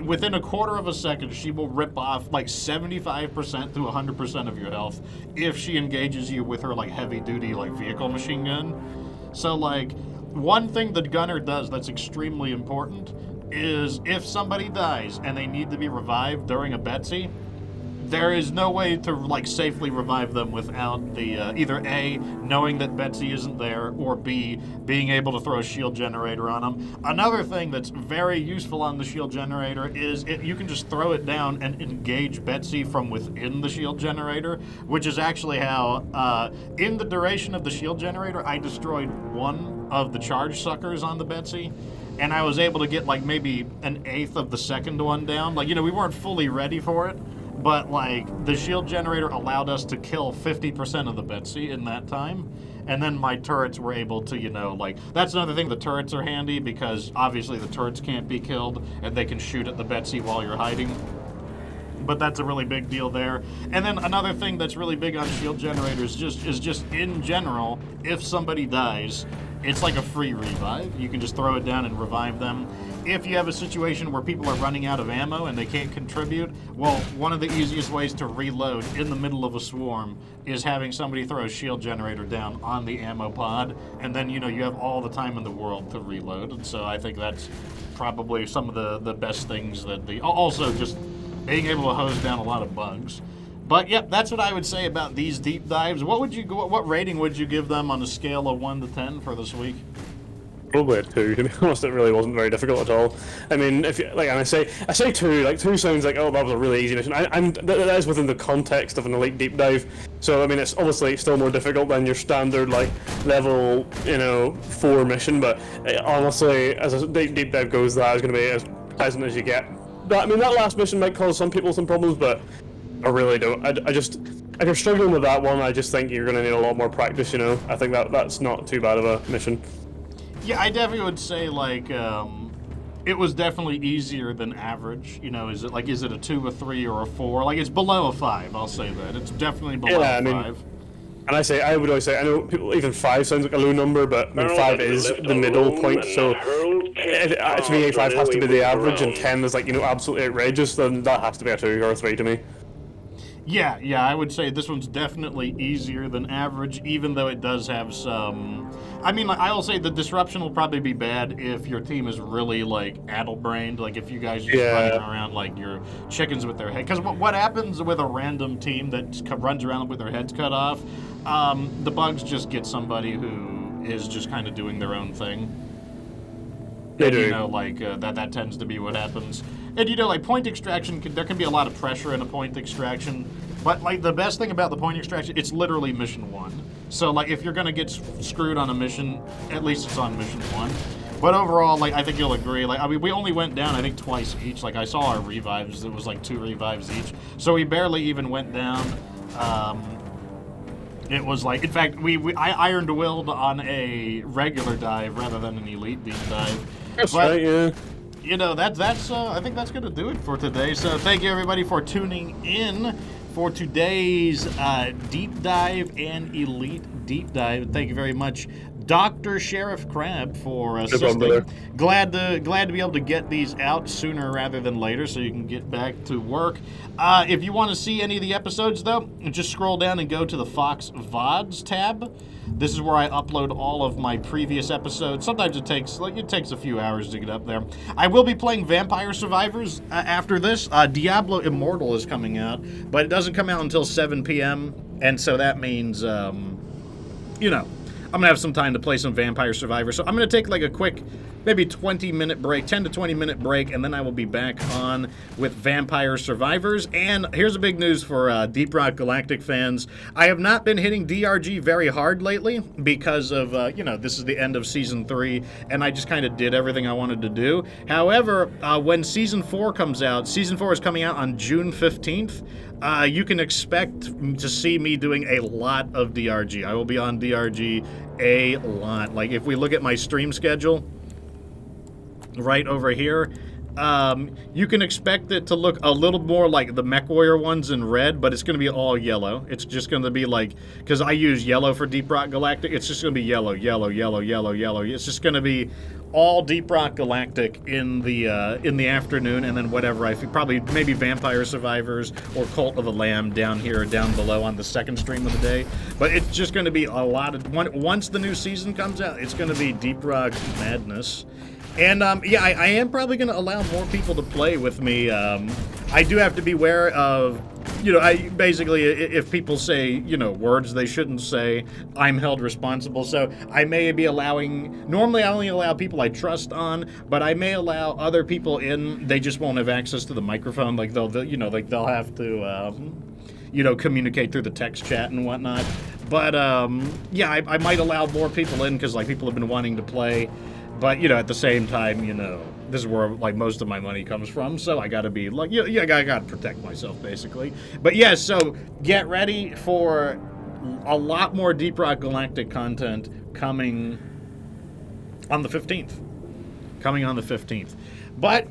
within a quarter of a second, she will rip off like 75% to 100% of your health if she engages you with her like heavy duty like vehicle machine gun. So like, one thing the gunner does that's extremely important is if somebody dies and they need to be revived during a Betsy, there is no way to like safely revive them without the either A, knowing that Betsy isn't there, or B, being able to throw a shield generator on them. Another thing that's very useful on the shield generator is you can just throw it down and engage Betsy from within the shield generator, which is actually how, in the duration of the shield generator, I destroyed one of the charge suckers on the Betsy. And I was able to get like maybe 1/8 of the second one down. Like, we weren't fully ready for it, but like the shield generator allowed us to kill 50% of the Betsy in that time. And then my turrets were able to, that's another thing. The turrets are handy because obviously the turrets can't be killed and they can shoot at the Betsy while you're hiding. But that's a really big deal there. And then another thing that's really big on shield generators is just in general, if somebody dies, it's like a free revive. You can just throw it down and revive them. If you have a situation where people are running out of ammo and they can't contribute, well, one of the easiest ways to reload in the middle of a swarm is having somebody throw a shield generator down on the ammo pod, and then, you have all the time in the world to reload. And so I think that's probably some of the best things that also just being able to hose down a lot of bugs. But yep, that's what I would say about these deep dives. What rating would you give them on a scale of 1 to 10 for this week? Probably a 2. To be honest, it really wasn't very difficult at all. I mean, if you, and I say 2. Like 2 sounds like, oh, that was a really easy mission. That is within the context of an elite deep dive. So I mean, it's obviously still more difficult than your standard like level 4 mission. But honestly, as a deep dive goes, that is going to be as pleasant as you get. That last mission might cause some people some problems, but I really don't. I just, if you're struggling with that one, I just think you're going to need a lot more practice, I think that's not too bad of a mission. Yeah, I definitely would say, it was definitely easier than average. Is it a 2, a 3, or a 4? Like, it's below a 5, I'll say that. It's definitely below a 5. And I would always say, I know people, even 5 sounds like a low number, but I mean, 5 is the middle point, so to me, 5 has to be the average, and 10 is like, absolutely outrageous, then that has to be a 2 or a 3 to me. Yeah, I would say this one's definitely easier than average, even though it does have some... I mean, like, I'll say the disruption will probably be bad if your team is really, like, addle-brained, like if you guys are just running around like you're chickens with their head. Because what happens with a random team that runs around with their heads cut off, the bugs just get somebody who is just kind of doing their own thing. They do. That tends to be what happens. And, like, point extraction, there can be a lot of pressure in a point extraction. But, like, the best thing about the point extraction, it's literally mission 1. So, like, if you're going to get screwed on a mission, at least it's on mission 1. But overall, like, I think you'll agree. Like, I mean, we only went down, I think, twice each. Like, I saw our revives. It was, like, 2 revives each. So we barely even went down. It was like, in fact, I ironed willed on a regular dive rather than an elite deep dive. That's right, yeah. That's I think that's going to do it for today. So thank you, everybody, for tuning in for today's deep dive and elite deep dive. Thank you very much, Dr. Sheriff Crab, for assisting. Glad to be able to get these out sooner rather than later so you can get back to work. If you want to see any of the episodes, though, just scroll down and go to the Hoxxes VODs tab. This is where I upload all of my previous episodes. Sometimes it takes a few hours to get up there. I will be playing Vampire Survivors after this. Diablo Immortal is coming out, but it doesn't come out until 7 p.m., and so that means, I'm going to have some time to play some Vampire Survivors. So I'm going to take like a quick, maybe 20-minute break, 10 to 20-minute break, and then I will be back on with Vampire Survivors. And here's a big news for deeprock Galactic fans. I have not been hitting DRG very hard lately because of, this is the end of Season 3, and I just kind of did everything I wanted to do. However, when Season 4 comes out, Season 4 is coming out on June 15th, you can expect to see me doing a lot of DRG. I will be on DRG a lot. Like, if we look at my stream schedule right over here, you can expect it to look a little more like the MechWarrior ones in red, but it's going to be all yellow. It's just going to be like, because I use yellow for deeprock Galactic, it's just going to be yellow, yellow, yellow, yellow, yellow. It's just going to be all deeprock Galactic in the afternoon, and then whatever probably maybe Vampire Survivors or Cult of the Lamb down here or down below on the second stream of the day. But it's just going to be a lot of once the new season comes out, it's going to be deeprock madness. And, I am probably going to allow more people to play with me. I do have to be aware of, if people say, words they shouldn't say, I'm held responsible. So I may be normally I only allow people I trust on, but I may allow other people in. They just won't have access to the microphone. Like, they'll have to, communicate through the text chat and whatnot. But, I might allow more people in because, like, people have been wanting to play. But, at the same time, this is where, like, most of my money comes from, so I gotta be, like, I gotta protect myself, basically. But, yeah, so get ready for a lot more deeprock Galactic content coming on the 15th. But,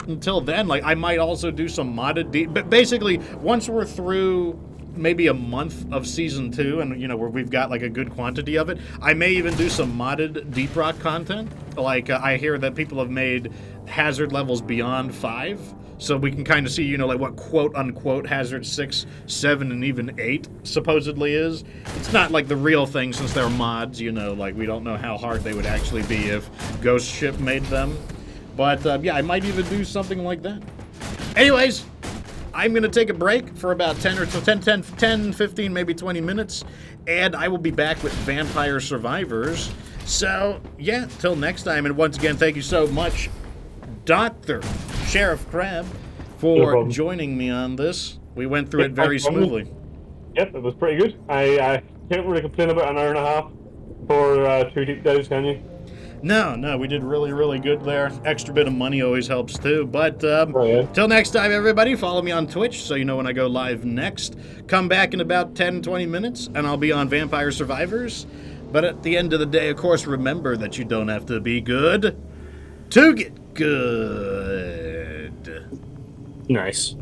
until then, like, I might also do some modded but basically, once we're through maybe a month of Season 2, and, where we've got, like, a good quantity of it, I may even do some modded deeprock content. Like, I hear that people have made hazard levels beyond 5, so we can kind of see, like, what quote-unquote hazard 6, 7, and even 8 supposedly is. It's not, like, the real thing since they're mods, like, we don't know how hard they would actually be if Ghost Ship made them. But, I might even do something like that. Anyways, I'm going to take a break for about 10, 15, maybe 20 minutes, and I will be back with Vampire Survivors. So, till next time. And once again, thank you so much, Dr. Sheriff Crab, for joining me on this. We went through it very smoothly. Yep, it was pretty good. I can't really complain about an hour and a half for 2 deep dives, can you? No, we did really, really good there. Extra bit of money always helps too. But till next time, everybody, follow me on Twitch so you know when I go live next. Come back in about 10, 20 minutes, and I'll be on Vampire Survivors. But at the end of the day, of course, remember that you don't have to be good to get good. Nice.